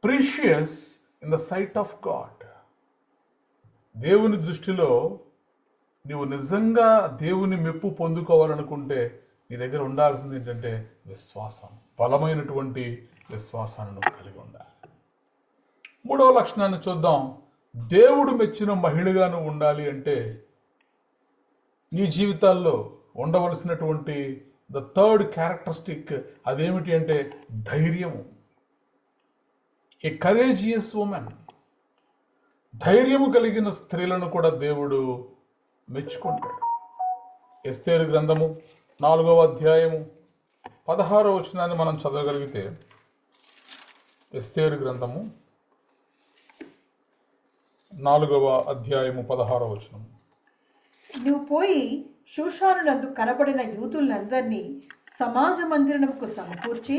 precious in the sight of God. దేవుని దృష్టిలో నీవు నిజంగా దేవుని మెప్పు పొందుకోవాలనుకుంటే నీ దగ్గర ఉండాల్సింది ఏంటంటే విశ్వాసం, బలమైనటువంటి విశ్వాసాన్ని కలిగి ఉండాలి. మూడవ లక్షణాన్ని చూద్దాం. దేవుడు మెచ్చిన మహిళగా నువ్వు ఉండాలి అంటే నీ జీవితాల్లో ఉండవలసినటువంటి ద థర్డ్ క్యారెక్టరిస్టిక్ అదేమిటి అంటే ధైర్యము. ఏ కరేజియస్ ఉమెన్. ధైర్యము కలిగిన స్త్రీలను కూడా దేవుడు మెచ్చుకుంటాడు. ఎస్తేరు గ్రంథము 4వ అధ్యాయము 16వ వచనాన్ని మనం చదవగలిగితే, ఎస్తేరు గ్రంథము 4వ అధ్యాయము 16వ వచనం. నువ్వు పోయి షూషానునందు కనబడిన యూదులందరినీ సమాజ మందిరముకు సమకూర్చి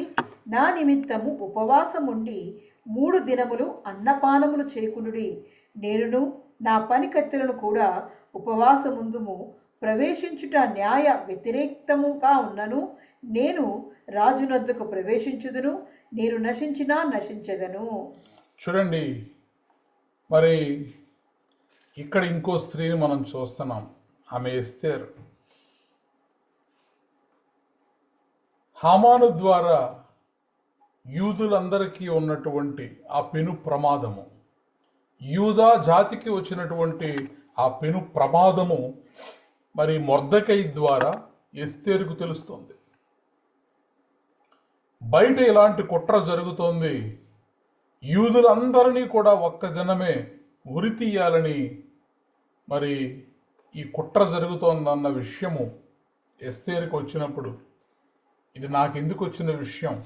నా నిమిత్తము ఉపవాసముండి 3 దినములు అన్నపానములు చేయకుండుడి. నేనును నా పనికత్తెలను కూడా ఉపవాసముందుము. ప్రవేశించుట న్యాయ వ్యతిరేక్తముగా ఉన్నను నేను రాజునొద్దకు ప్రవేశించుదును, నేను నశించినా నశించదను. చూడండి, మరి ఇక్కడ ఇంకో స్త్రీని మనం చూస్తున్నాం. ఆమె ఎస్తేరు. హామాను ద్వారా యూదులందరికీ ఉన్నటువంటి ఆ పెను ప్రమాదము, యూదా జాతికి వచ్చినటువంటి ఆ పెను ప్రమాదము మరి మొర్దెకై ద్వారా ఎస్తేరుకు తెలుస్తుంది. బయట ఇలాంటి కుట్ర జరుగుతోంది, యూదులందరినీ కూడా ఒక్క దినమే ఉరి తీయాలని మరి ఈ కుట్ర జరుగుతోందన్న విషయము ఎస్తేరుకు వచ్చినప్పుడు, ఇది నాకెందుకు వచ్చిన విషయం,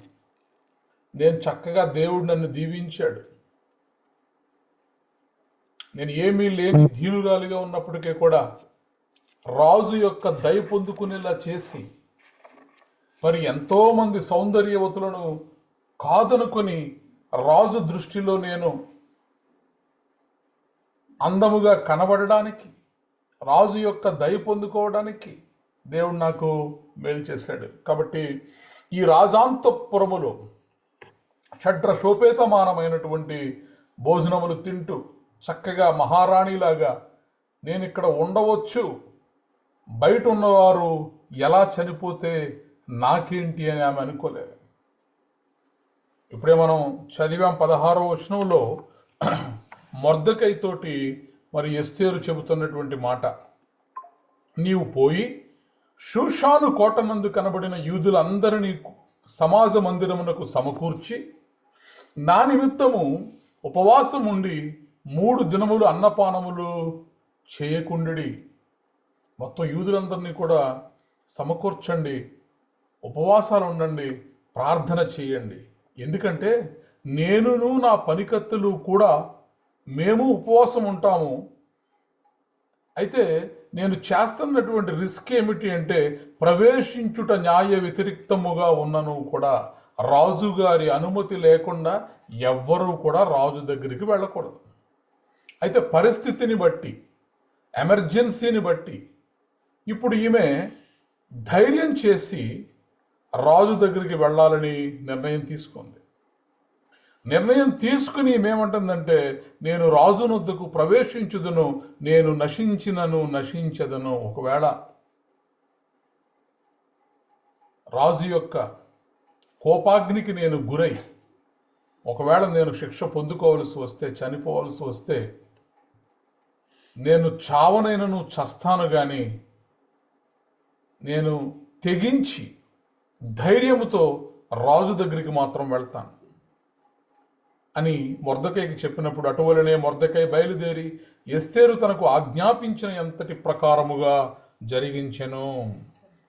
నేను చక్కగా దేవుడు నన్ను దీవించాడు, నేను ఏమీ లేని దీనురాలిగా ఉన్నప్పటికీ కూడా రాజు యొక్క దయ పొందుకునేలా చేసి మరి ఎంతోమంది సౌందర్యవతులను కాదనుకొని రాజు దృష్టిలో నేను అందముగా కనబడడానికి, రాజు యొక్క దయ పొందుకోవడానికి దేవుడు నాకు మేలు చేశాడు. కాబట్టి ఈ రాజాంతపురములో షడ్రశోపేతమానమైనటువంటి భోజనములు తింటూ చక్కగా మహారాణిలాగా నేను ఇక్కడ ఉండవచ్చు, బయట ఉన్నవారు ఎలా చనిపోతే నాకేంటి అని ఆమె అనుకోలేదు. ఇప్పుడే మనం చదివాం 16వ వచనంలో మొర్దెకై తోటి మరి ఎస్తేరు చెబుతున్నటువంటి మాట, నీవు పోయి షూషాను కోటనందు కనబడిన యూదులందరినీ సమాజ మందిరమునకు సమకూర్చి నా నిమిత్తము ఉపవాసం ఉండి 3 దినములు అన్నపానములు చేయకుండి. మొత్తం యూదులందరినీ కూడా సమకూర్చండి, ఉపవాసాలు ఉండండి, ప్రార్థన చేయండి. ఎందుకంటే నేనును నా పనికత్తెలు కూడా మేము ఉపవాసం ఉంటాము. అయితే నేను చేస్తున్నటువంటి రిస్క్ ఏమిటి అంటే ప్రవేశించుట న్యాయ వ్యతిరేక్తముగా ఉన్నను కూడా రాజుగారి అనుమతి లేకుండా ఎవ్వరూ కూడా రాజు దగ్గరికి వెళ్ళకూడదు. అయితే పరిస్థితిని బట్టి, ఎమర్జెన్సీని బట్టి ఇప్పుడు ఈమె ధైర్యం చేసి రాజు దగ్గరికి వెళ్ళాలని నిర్ణయం తీసుకుంది. నిర్ణయం తీసుకుని ఏమంటుందంటే, నేను రాజునొద్దకు ప్రవేశించుదును, నేను నశించినను నశించదను. ఒకవేళ రాజు యొక్క కోపాగ్నికి నేను గురై ఒకవేళ నేను శిక్ష పొందుకోవలసి వస్తే, చనిపోవలసి వస్తే, నేను చావనైనను చస్తాను, కానీ నేను తెగించి ధైర్యముతో రాజు దగ్గరికి మాత్రం వెళ్తాను అని మొర్దెకైకి చెప్పినప్పుడు, అటువలనే మొర్దెకై బయలుదేరి ఎస్తేరు తనకు ఆజ్ఞాపించిన ఎంతటి ప్రకారముగా జరిగించెను.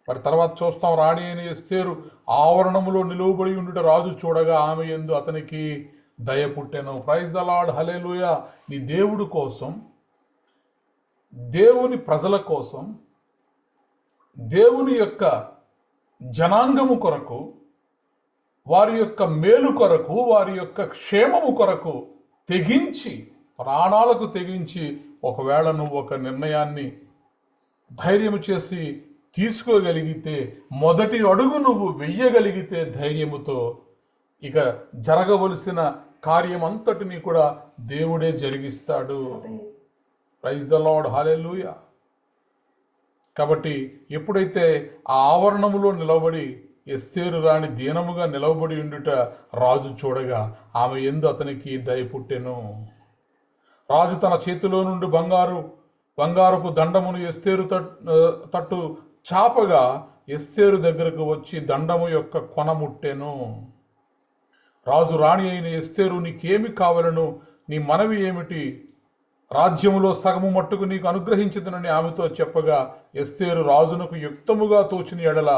మరి తర్వాత చూస్తాం, రాణి అయిన ఎస్తేరు ఆవరణములో నిలువబడి ఉండుట రాజు చూడగా ఆమె యందు అతనికి దయ పుట్టెను. ప్రైజ్ ద లార్డ్, హల్లెలూయా. నీ దేవుడి కోసం, దేవుని ప్రజల కోసం, దేవుని యొక్క జనాంగము కొరకు, వారి యొక్క మేలు కొరకు, వారి యొక్క క్షేమము కొరకు తెగించి, ప్రాణాలకు తెగించి ఒకవేళ నువ్వు ఒక నిర్ణయాన్ని ధైర్యము చేసి తీసుకోగలిగితే, మొదటి అడుగు నువ్వు వెయ్యగలిగితే ధైర్యముతో, ఇక జరగవలసిన కార్యమంతటిని కూడా దేవుడే జరిగిస్తాడు. Praise the lord, hallelujah. కాబట్టి ఎప్పుడైతే ఆ ఆవరణములో నిలబడి ఎస్తేరు రాణి దీనముగా నిలవబడి ఉండుట రాజు చూడగా ఆమె యందు అతనికి దయ పుట్టెను. రాజు తన చేతిలో నుండి బంగారపు దండమును ఎస్తేరు తట్టు చాపగా ఎస్తేరు దగ్గరకు వచ్చి దండము యొక్క కొన ముట్టెను. రాజు రాణి అయిన ఎస్తేరు, నీకేమి కావలను? నీ మనవి ఏమిటి? రాజ్యములో సగము మట్టుకు నీకు అనుగ్రహించదనని ఆమెతో చెప్పగా, ఎస్తేరు రాజునకు యుక్తముగా తోచిన ఎడల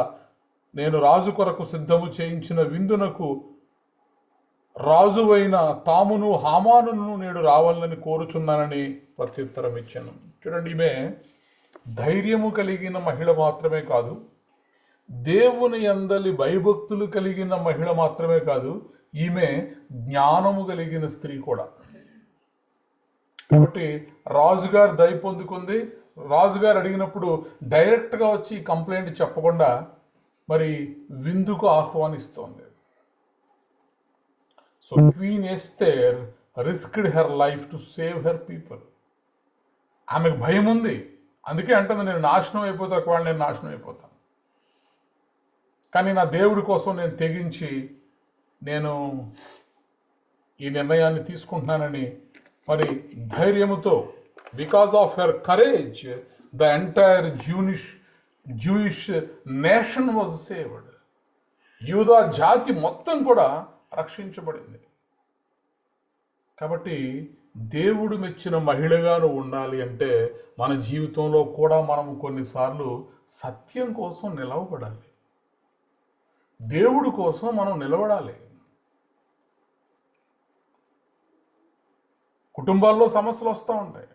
నేను రాజు కొరకు సిద్ధము చేయించిన విందునకు రాజువైన తామును హామానును నేడు రావాలని కోరుచున్నానని ప్రత్యుత్తరం ఇచ్చాను. చూడండి, ఈమె ధైర్యము కలిగిన మహిళ మాత్రమే కాదు, దేవుని యందలి భయభక్తులు కలిగిన మహిళ మాత్రమే కాదు, ఈమె జ్ఞానము కలిగిన స్త్రీ కూడా. కాబట్టి రాజుగారు దయ పొందుకుంది. రాజుగారు అడిగినప్పుడు డైరెక్ట్గా వచ్చి కంప్లైంట్ చెప్పకుండా మరి విందుకు ఆహ్వానిస్తోంది. So queen Esther risked her life to save her people. ఆమెకు భయం ఉంది, అందుకే అంటుంది, నేను నాశనం అయిపోతా, ఒకవేళ నేను నాశనం అయిపోతాను, కానీ నా దేవుడి కోసం నేను తెగించి నేను ఈ నిర్ణయాన్ని తీసుకుంటున్నానని మరి ధైర్యముతో, because of her courage the entire Jewish nation was saved. యూదా జాతి మొత్తం కూడా రక్షించబడింది. కాబట్టి దేవుడు మెచ్చిన మహిళగా నువ్వు ఉండాలి అంటే మన జీవితంలో కూడా మనం కొన్నిసార్లు సత్యం కోసం నిలవబడాలి, దేవుడి కోసం మనం నిలబడాలి. కుటుంబాల్లో సమస్యలు వస్తూ ఉంటాయి,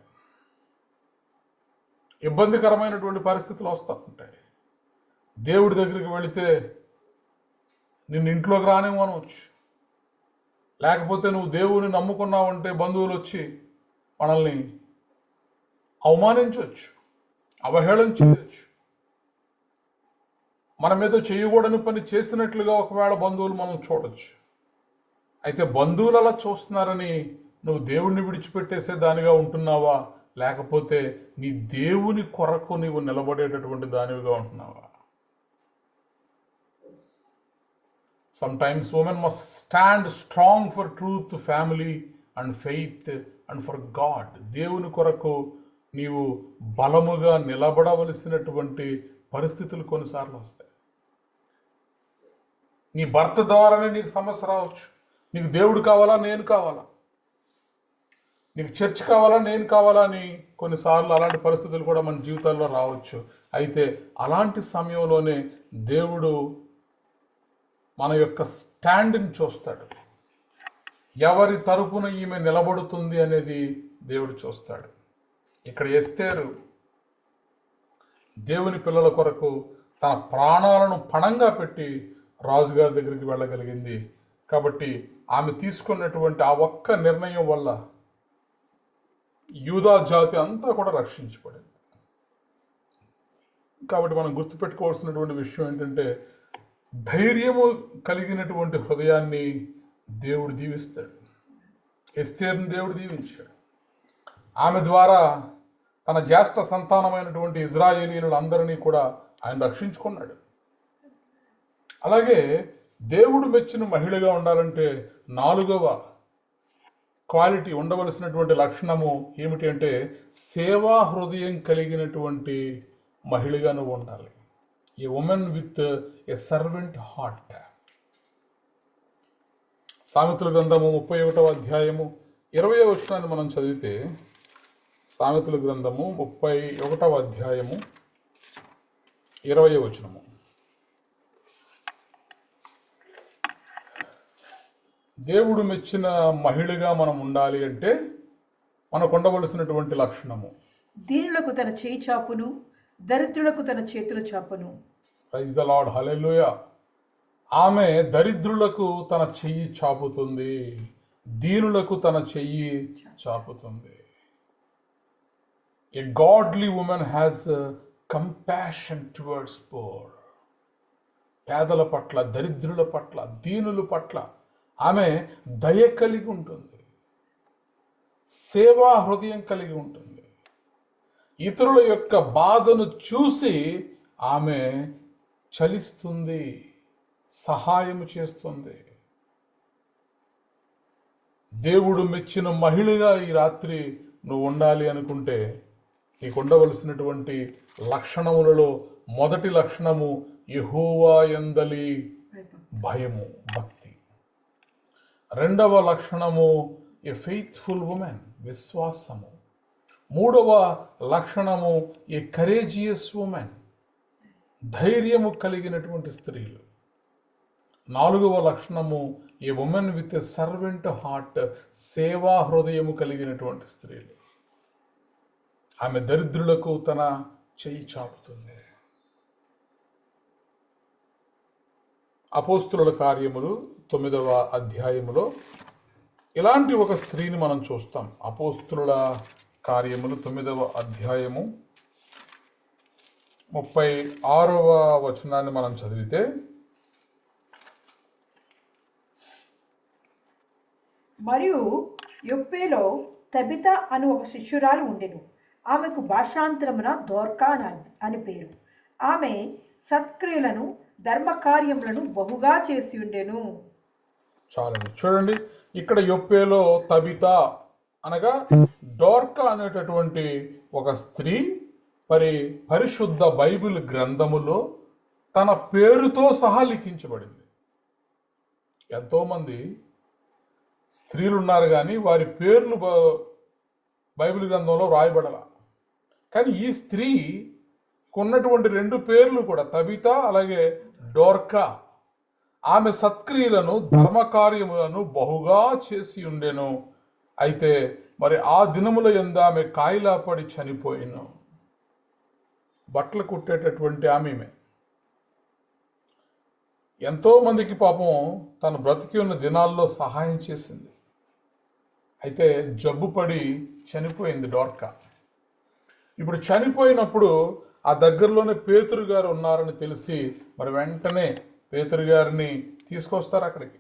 ఇబ్బందికరమైనటువంటి పరిస్థితులు వస్తూ ఉంటాయి. దేవుడి దగ్గరికి వెళితే నిన్ను ఇంట్లోకి రానివ్వనవచ్చు, లేకపోతే నువ్వు దేవుని నమ్ముకున్నావంటే బంధువులు వచ్చి మనల్ని అవమానించవచ్చు, అవహేళన చేయవచ్చు. మన మీద చేయకూడని పని చేసినట్లుగా ఒకవేళ బంధువులు మనం చూడొచ్చు. అయితే బంధువులు అలా చూస్తున్నారని నువ్వు దేవుణ్ణి విడిచిపెట్టేసే దానిగా ఉంటున్నావా, లేకపోతే నీ దేవుని కొరకు నీవు నిలబడేటటువంటి దానివిగా ఉంటున్నావా? Sometimes women must stand strong for truth, family and faith and for God. దేవుని కొరకు నీవు బలముగా నిలబడవలసినటువంటి పరిస్థితులు కొన్నిసార్లు వస్తాయి. నీ భర్త ద్వారానే నీకు సమస్య రావచ్చు. నీకు దేవుడు కావాలా, నేను కావాలా, నీకు చర్చ్ కావాలా, నేను కావాలా అని కొన్నిసార్లు అలాంటి పరిస్థితులు కూడా మన జీవితాల్లో రావచ్చు. అయితే అలాంటి సమయంలోనే దేవుడు మన యొక్క స్టాండ్ని చూస్తాడు. ఎవరి తరపున ఈమె నిలబడుతుంది అనేది దేవుడు చూస్తాడు. ఇక్కడ ఎస్తేరు దేవుని పిల్లల కొరకు తన ప్రాణాలను పణంగా పెట్టి రాజుగారి దగ్గరికి వెళ్ళగలిగింది. కాబట్టి ఆమె తీసుకున్నటువంటి ఆ ఒక్క నిర్ణయం వల్ల యూదా జాతి అంతా కూడా రక్షించబడింది. కాబట్టి మనం గుర్తుపెట్టుకోవాల్సినటువంటి విషయం ఏంటంటే, ధైర్యము కలిగినటువంటి హృదయాన్ని దేవుడు దీవిస్తాడు. ఎస్తేరుని దేవుడు దీవించాడు. ఆమె ద్వారా తన జ్యేష్ఠ సంతానమైనటువంటి ఇజ్రాయేలీలందరినీ కూడా ఆయన రక్షించుకున్నాడు. అలాగే దేవుడు మెచ్చిన మహిళగా ఉండాలంటే 4వ క్వాలిటీ, ఉండవలసినటువంటి లక్షణము ఏమిటి అంటే, సేవా హృదయం కలిగినటువంటి మహిళగా నువ్వు ఉండాలి. A woman with a servant heart. సామెతల గ్రంథము 31వ అధ్యాయము 20వ వచనాన్ని మనం చదివితే, సామెతల గ్రంథము 31వ అధ్యాయము 20వ వచనము. దేవుడు మెచ్చిన మహిళగా మనం ఉండాలి అంటే మనకు ఉండవలసినటువంటి లక్షణము, దీనులకు తన చేయి చాపును, దరిద్రులకు తన చేతుల చాపును. ప్రైజ్ ద లార్డ్, హల్లెలూయా. ఆమె దరిద్రులకు తన చెయ్యి చాపుతుంది, దీనులకు తన చెయ్యి చాపుతుంది. A godly woman has compassion towards poor. పేదల పట్ల, దరిద్రుల పట్ల, దీనుల పట్ల ఆమె దయ కలిగి ఉంటుంది, సేవా హృదయం కలిగి ఉంటుంది. ఇతరుల యొక్క బాధను చూసి ఆమె చలిస్తుంది, సహాయం చేస్తుంది. దేవుడు మెచ్చిన మహిళగా ఈ రాత్రి నువ్వు ఉండాలి అనుకుంటే నీకు ఉండవలసినటువంటి లక్షణములలో మొదటి లక్షణము యెహోవా యందలి భయము, భక్తి. రెండవ లక్షణము ఏ ఫెయిత్ఫుల్ ఉమెన్, విశ్వాసము. మూడవ లక్షణము ఏ కరేజియస్ ఉమెన్, ధైర్యము కలిగినటువంటి స్త్రీలు. నాలుగవ లక్షణము a woman with a servant heart, సేవా హృదయము కలిగినటువంటి స్త్రీలు. ఆమె దరిద్రులకు తన చెయ్యి చాపుతుంది. అపోస్తుల కార్యములు 9వ అధ్యాయములో ఇలాంటి ఒక స్త్రీని మనం చూస్తాం. అపోస్తుల కార్యములు 9వ అధ్యాయము 36వ వచనాన్ని మనం చదివితే, మరియు యొప్పేలో తబిత అను ఒక శిష్యురాలు ఉండెను. ఆమెకు భాషాంతరమున దోర్కా అని పేరు. ఆమె సత్క్రియలను ధర్మకార్యములను బహుగా చేసి ఉండెను. చాలండి. చూడండి, ఇక్కడ యొప్పేలో తబిత అనగా డోర్కా అనేటటువంటి ఒక స్త్రీ మరి పరిశుద్ధ బైబిల్ గ్రంథములో తన పేరుతో సహా లిఖించబడింది. ఎంతోమంది స్త్రీలు ఉన్నారు కానీ వారి పేర్లు బైబిల్ గ్రంథంలో రాయబడాల. కానీ ఈ స్త్రీ ఉన్నటువంటి 2 పేర్లు కూడా తబిత అలాగే డోర్కా. ఆమె సత్క్రియలను ధర్మకార్యములను బహుగా చేసి ఉండెను. అయితే మరి ఆ దినముల యందు ఆమె కాయిలా పడి చనిపోయిను. బట్టలు కుట్టేటటువంటి ఆమె ఎంతో మందికి పాపం తను బ్రతికి ఉన్న దినాల్లో సహాయం చేసింది. అయితే జబ్బు పడి చనిపోయింది డోర్కా. ఇప్పుడు చనిపోయినప్పుడు ఆ దగ్గరలోనే పేతురు గారు ఉన్నారని తెలిసి మరి వెంటనే పేతురు గారిని తీసుకొస్తారు అక్కడికి.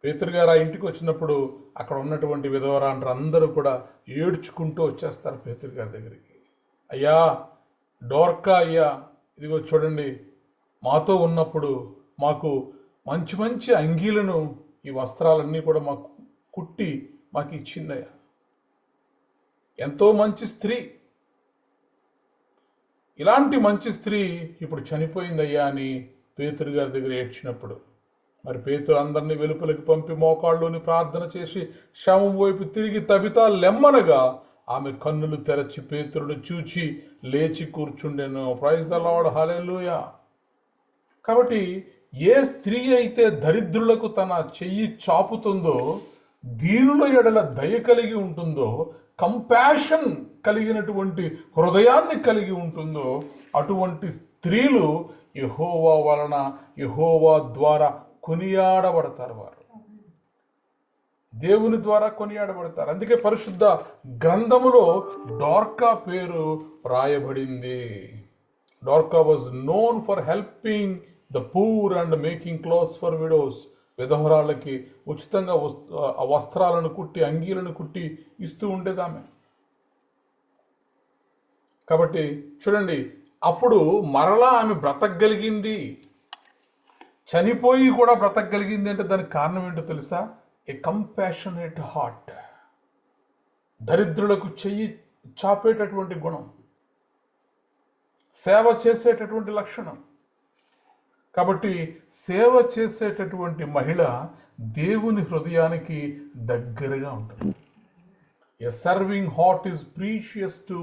పేతురు గారు ఆ ఇంటికి వచ్చినప్పుడు అక్కడ ఉన్నటువంటి విధవరాండ్రు అందరూ కూడా ఏడ్చుకుంటూ వచ్చేస్తారు పేతురు గారి దగ్గరికి. అయ్యా డోర్కా, అయ్యా ఇదిగో చూడండి, మాతో ఉన్నప్పుడు మాకు మంచి మంచి అంగీలను, ఈ వస్త్రాలన్నీ కూడా మాకు కుట్టి మాకు ఇచ్చిందయ్యా. ఎంతో మంచి స్త్రీ. ఇలాంటి మంచి స్త్రీ ఇప్పుడు చనిపోయిందయ్యా అని పేతురు గారి దగ్గర ఏడ్చినప్పుడు మరి పేతురు అందరినీ వెలుపలికి పంపి మోకాళ్ళలోని ప్రార్థన చేసి శవం వైపు తిరిగి తబితా లెమ్మనగా ఆమె కన్నులు తెరచి పేతురును చూచి లేచి కూర్చుండెను. Praise the lord, hallelujah. కాబట్టి ఏ స్త్రీ అయితే దరిద్రులకు తన చెయ్యి చాపుతుందో, దీనుల ఎడల దయ కలిగి ఉంటుందో, కంపాషన్ కలిగినటువంటి హృదయాన్ని కలిగి ఉంటుందో, అటువంటి స్త్రీలు యెహోవా వలన, యెహోవా ద్వారా కొనియాడబడతారు. వారు దేవుని ద్వారా కొనియాడబడతారు. అందుకే పరిశుద్ధ గ్రంథములో డోర్కా పేరు రాయబడింది. Dorcas was known for helping the poor and making clothes for widows. విధవరాళ్ళకి ఉచితంగా వస్త్రాలను కుట్టి, అంగీలను కుట్టి ఇస్తూ ఉండేది ఆమె. కాబట్టి చూడండి, అప్పుడు మరలా ఆమె బ్రతకగలిగింది. చనిపోయి కూడా బ్రతకగలిగింది అంటే దానికి కారణం ఏంటో తెలుసా? ఏ కంపాషనేట్ హార్ట్. దరిద్రులకు చెయ్యి చాపేటటువంటి గుణం, సేవ చేసేటటువంటి లక్షణం. కాబట్టి సేవ చేసేటటువంటి మహిళ దేవుని హృదయానికి దగ్గరగా ఉంటుంది. A serving heart is precious to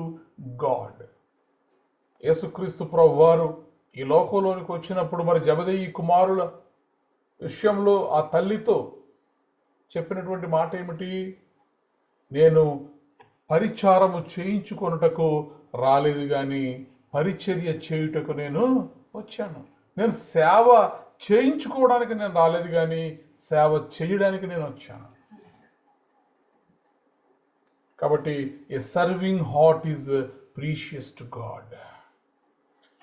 God. యేసుక్రీస్తు ప్రభు వారు ఈ లోకంలోనికి వచ్చినప్పుడు మరి జబదేయి కుమారుల విషయంలో ఆ తల్లితో చెప్పినటువంటి మాట ఏమిటి? నేను పరిచారము చేయించుకొనుటకు రాలేదు కానీ పరిచర్య చేయుటకు నేను వచ్చాను. నేను సేవ చేయించుకోవడానికి నేను రాలేదు కానీ సేవ చేయడానికి నేను వచ్చాను. కాబట్టి a serving heart is precious to God.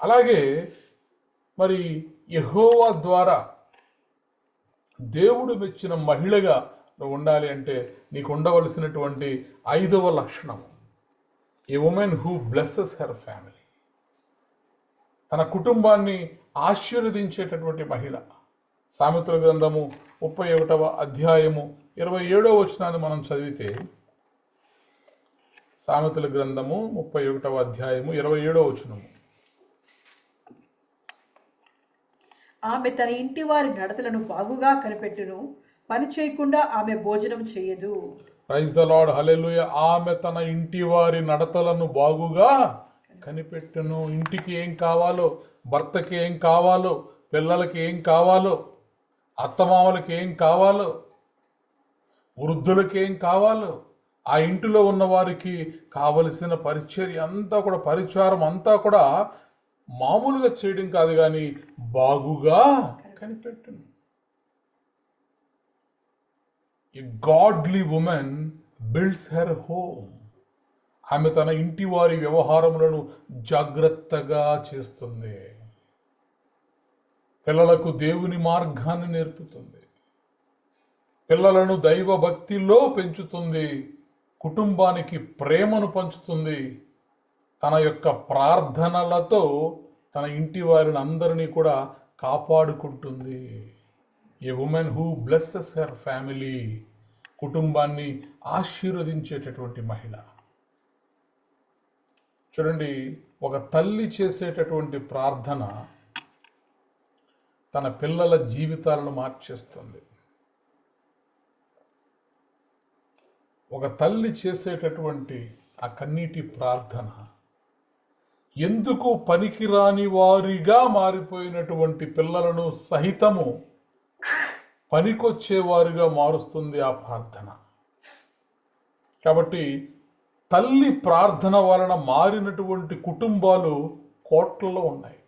అలాగే మరి యెహోవా ద్వారా దేవుడు మెచ్చిన మహిళగా నువ్వు ఉండాలి అంటే నీకు ఉండవలసినటువంటి 5వ లక్షణం, a woman who blesses her family. తన కుటుంబాన్ని ఆశీర్వదించేటటువంటి మహిళ. సామెతల గ్రంథము 31వ అధ్యాయము 27వ వచనాన్ని మనం చదివితే, సామెతల గ్రంథము 31వ అధ్యాయము 27వ వచనము. ఆమె తన ఇంటి వారి నడతలను బాగుగా కనిపెట్టును, పని చేయకుండా ఆమె భోజనం చేయదు. ప్రైజ్ ద లార్డ్, హల్లెలూయా. ఆమె తన ఇంటి వారి నడతలను బాగుగా కనిపెట్టును. ఇంటికి ఏం కావాలో, భర్తకి ఏం కావాలో, పిల్లలకి ఏం కావాలో, అత్తమామలకి ఏం కావాలో, వృద్ధులకి ఏం కావాలో, ఆ ఇంటిలో ఉన్న వారికి కావలసిన పరిచర్య అంతా కూడా, పరిచారం అంతా కూడా మామూలుగా చేయడం కాదు కానీ బాగుగా కనిపెట్టును. A godly woman builds her home. ఆమె తన ఇంటి వారి వ్యవహారములను జాగ్రత్తగా చేస్తుంది. పిల్లలకు దేవుని మార్గాన్ని నేర్పుతుంది. పిల్లలను దైవ భక్తిలో పెంచుతుంది. కుటుంబానికి ప్రేమను పంచుతుంది. తన యొక్క ప్రార్థనలతో తన ఇంటి వారిని అందరినీ కూడా కాపాడుకుంటుంది. A woman who blesses her family, కుటుంబాన్ని ఆశీర్వదించేటటువంటి మహిళ. చూడండి, ఒక తల్లి చేసేటటువంటి ప్రార్థన తన పిల్లల జీవితాలను మార్చేస్తుంది. ఒక తల్లి చేసేటటువంటి ఆ కన్నీటి ప్రార్థన ఎందుకు పనికిరాని వారిగా మారిపోయినటువంటి పిల్లలను సహితము పనికొచ్చేవారుగా మారుస్తుంది ఆ ప్రార్థన. కాబట్టి తల్లి ప్రార్థన వలన మారినటువంటి కుటుంబాలు కోట్లలో ఉన్నాయి.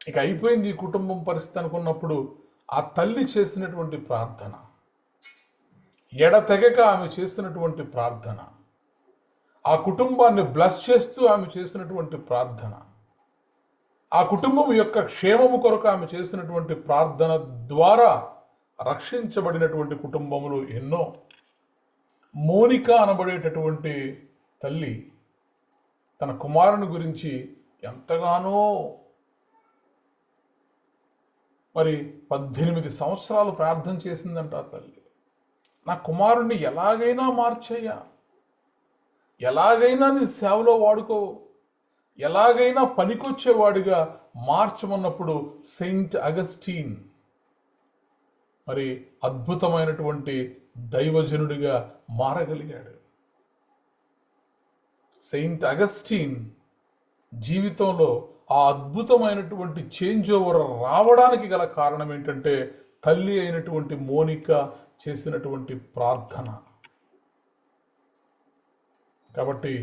ఇక అయిపోయింది ఈ కుటుంబం పరిస్థితి అనుకున్నప్పుడు ఆ తల్లి చేసినటువంటి ప్రార్థన, ఎడతెగక ఆమె చేసినటువంటి ప్రార్థన, ఆ కుటుంబాన్ని బ్లెస్ చేస్తూ ఆమె చేసినటువంటి ప్రార్థన, ఆ కుటుంబం యొక్క క్షేమము కొరకు ఆమె చేసినటువంటి ప్రార్థన ద్వారా రక్షించబడినటువంటి కుటుంబములు ఎన్నో. మోనిక అనబడేటటువంటి తల్లి తన కుమారుని గురించి ఎంతగానో మరి 18 సంవత్సరాలు ప్రార్థన చేసిందంట ఆ తల్లి. నా కుమారుణ్ణి ఎలాగైనా మార్చేయ్యా, ఎలాగైనా నీ సేవలో వాడుకో, ఎలాగైనా పనికొచ్చేవాడిగా మార్చమన్నప్పుడు సెయింట్ అగస్టీన్ మరి అద్భుతమైనటువంటి దైవజనుడిగా మారగలిగాడు. సెయింట్ అగస్టీన్ జీవితంలో ఆ అద్భుతమైనటువంటి చేంజ్ ఓవర్ రావడానికి గల కారణం ఏంటంటే తల్లి అయినటువంటి మోనిక చేసినటువంటి ప్రార్థన. కాబట్టి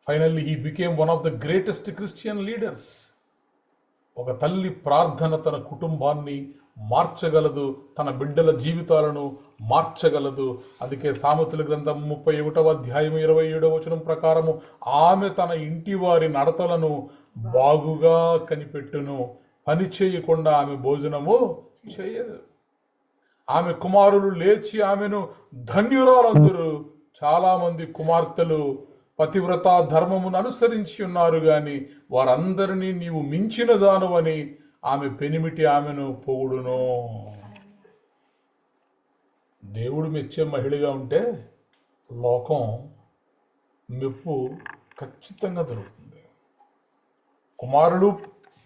finally he became one of the greatest Christian leaders. ఒక తల్లి ప్రార్థన తన కుటుంబాన్ని మార్చగలదు, తన బిడ్డల జీవితాలను మార్చగలదు. అందుకే సామెతల గ్రంథం 31వ అధ్యాయం 27వ వచనం ప్రకారము ఆమె తన ఇంటి వారి నడతలను బాగుగా కనిపెట్టును, పని చేయకుండా ఆమె భోజనము చేయదు. ఆమె కుమారులు లేచి ఆమెను ధన్యురాలందరూ. చాలా మంది కుమార్తెలు పతివ్రత ధర్మమును అనుసరించి ఉన్నారు గాని వారందరినీ నీవు మించిన దానువని ఆమె పెనిమిటి ఆమెను పొగుడును. దేవుడు మెచ్చే మహిళగా ఉంటే లోకం మెప్పు ఖచ్చితంగా దొరుకుతుంది. కుమారులు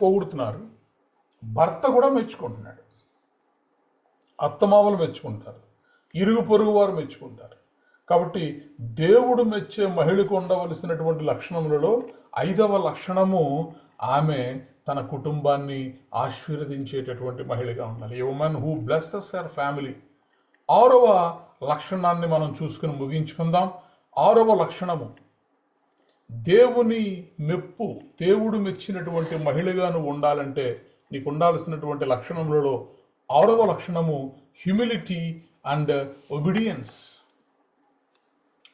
పొగుడుతున్నారు, భర్త కూడా మెచ్చుకుంటున్నాడు, అత్తమామలు మెచ్చుకుంటారు, ఇరుగు పొరుగు వారు మెచ్చుకుంటారు. కాబట్టి దేవుడు మెచ్చే మహిళకు ఉండవలసినటువంటి లక్షణములలో 5వ లక్షణము ఆమె తన కుటుంబాన్ని ఆశీర్వదించేటటువంటి మహిళగా ఉండాలి. A woman who blesses her family. 6వ లక్షణాన్ని మనం చూసుకుని ముగించుకుందాం. 6వ లక్షణము దేవుని మెప్పు. దేవుడు మెచ్చినటువంటి మహిళగా నువ్వు ఉండాలంటే నీకు ఉండాల్సినటువంటి లక్షణములలో 6వ లక్షణము హ్యూమిలిటీ అండ్ ఒబిడియన్స్.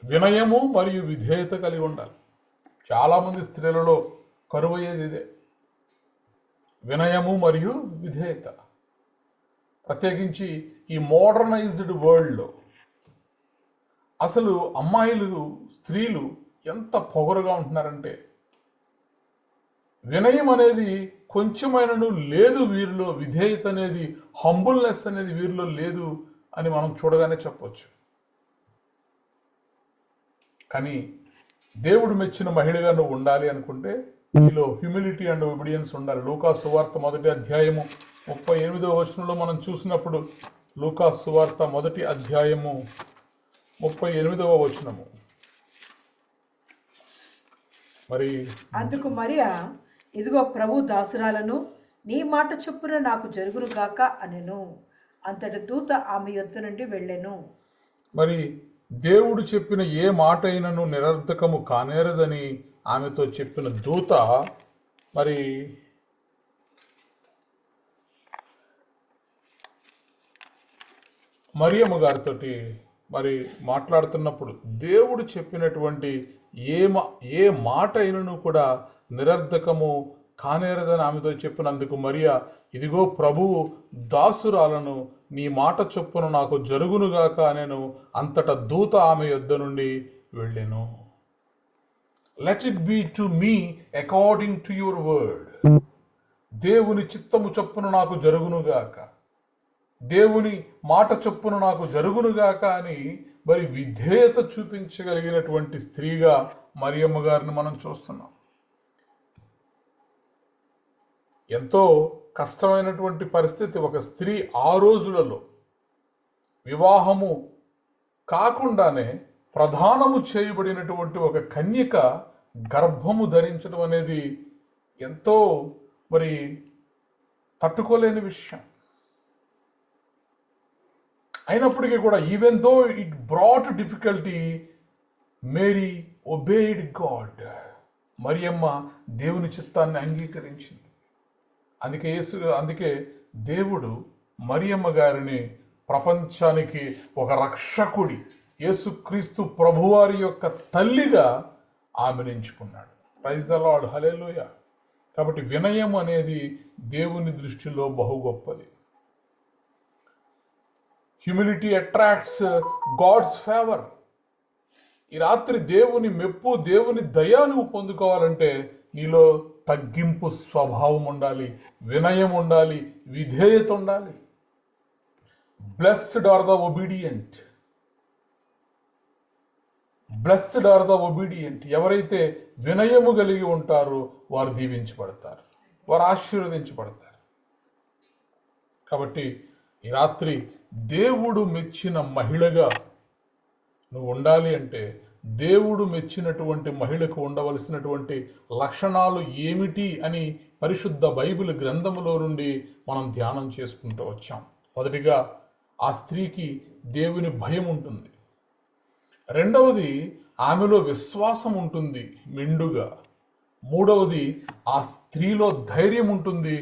వినయము మరియు విధేయత కలిగి ఉండాలి. చాలామంది స్త్రీలలో కరువయ్యేది ఇదే, వినయము మరియు విధేయత. ప్రత్యేకించి ఈ మోడర్నైజ్డ్ వరల్డ్లో అసలు అమ్మాయిలు, స్త్రీలు ఎంత పొగరుగా ఉంటున్నారంటే వినయం అనేది కొంచెమైనను లేదు వీరిలో, విధేయత అనేది, హంబుల్నెస్ అనేది వీరిలో లేదు అని మనం చూడగానే చెప్పవచ్చు. కానీ దేవుడు మెచ్చిన మహిళగా నువ్వు ఉండాలి అనుకుంటే నీలో హ్యూమిలిటీ అండ్ ఒబిడియన్స్ ఉండాలి. లూకాసు సువార్త 1వ అధ్యాయము 38వ వచనంలో మనం చూసినప్పుడు, లూకాసు సువార్త 1వ అధ్యాయము 38వ వచనము. మరి అందుకు మరియా, ఇదిగో ప్రభు దాసురాలను, నీ మాట చొప్పున నాకు జరుగును గాక అనెను. అంతటి దూత ఆమె యొద్ద నుండి వెళ్ళెను. మరి దేవుడు చెప్పిన ఏ మాట అయినను నిరర్ధకము కానేరదని ఆమెతో చెప్పిన దూత మరి మరియమ్మ గారితో మరి మాట్లాడుతున్నప్పుడు దేవుడు చెప్పినటువంటి ఏ మాట అయినను కూడా నిరర్ధకము కానేరదని ఆమెతో చెప్పినందుకు మరియా, ఇదిగో ప్రభువు దాసురాలను, నీ మాట చొప్పున నాకు జరుగునుగాక నేను. అంతటా దూత ఆమె యొద్ద నుండి వెళ్ళెను. Let it be to me according to your word. దేవుని చిత్తము చొప్పున నాకు జరుగునుగాక, దేవుని మాట చొప్పున నాకు జరుగునుగాక అని మరి విధేయత చూపించగలిగినటువంటి స్త్రీగా మరియమ్మ గారిని మనం చూస్తున్నాం. ఎంతో కష్టమైనటువంటి పరిస్థితి. ఒక స్త్రీ ఆ రోజులలో వివాహము కాకుండానే ప్రధానము చేయబడినటువంటి ఒక కన్యక గర్భము ధరించడం అనేది ఎంతో మరి తట్టుకోలేని విషయం. అయినప్పటికీ కూడా even though it brought difficulty, Mary obeyed God. మరియమ్మ దేవుని చిత్తాన్ని అంగీకరించింది. అందుకే దేవుడు మరియమ్మ గారిని ప్రపంచానికి ఒక రక్షకుడి, యేసుక్రీస్తు ప్రభువారి యొక్క తల్లిగా ఆమెను ఎంచుకున్నాడు. Praise the lord, hallelujah. కాబట్టి వినయం అనేది దేవుని దృష్టిలో బహు గొప్పది. Humility attracts God's favour. ఈ రాత్రి దేవుని మెప్పు, దేవుని దయ నువ్వు పొందుకోవాలంటే నీలో తగ్గింపు స్వభావం ఉండాలి, వినయం ఉండాలి, విధేయత ఉండాలి. Blessed are the obedient. Blessed are the obedient. ఎవరైతే వినయము కలిగి ఉంటారో వారు దీవించబడతారు, వారు ఆశీర్వదించబడతారు. కాబట్టి ఈ రాత్రి దేవుడు మెచ్చిన మహిళగా నువ్వు ఉండాలి అంటే దేవుడు మెచ్చినటువంటి మహిళకు ఉండవలసినటువంటి లక్షణాలు ఏమిటి అని పరిశుద్ధ బైబిల్ గ్రంథములో నుండి మనం ధ్యానం చేసుకుంటూ వచ్చాం. మొదటిగా ఆ స్త్రీకి దేవుని భయం ఉంటుంది. రెండవది ఆమెలో విశ్వాసం ఉంటుంది మెండుగా. మూడవది ఆ స్త్రీలో ధైర్యం ఉంటుంది,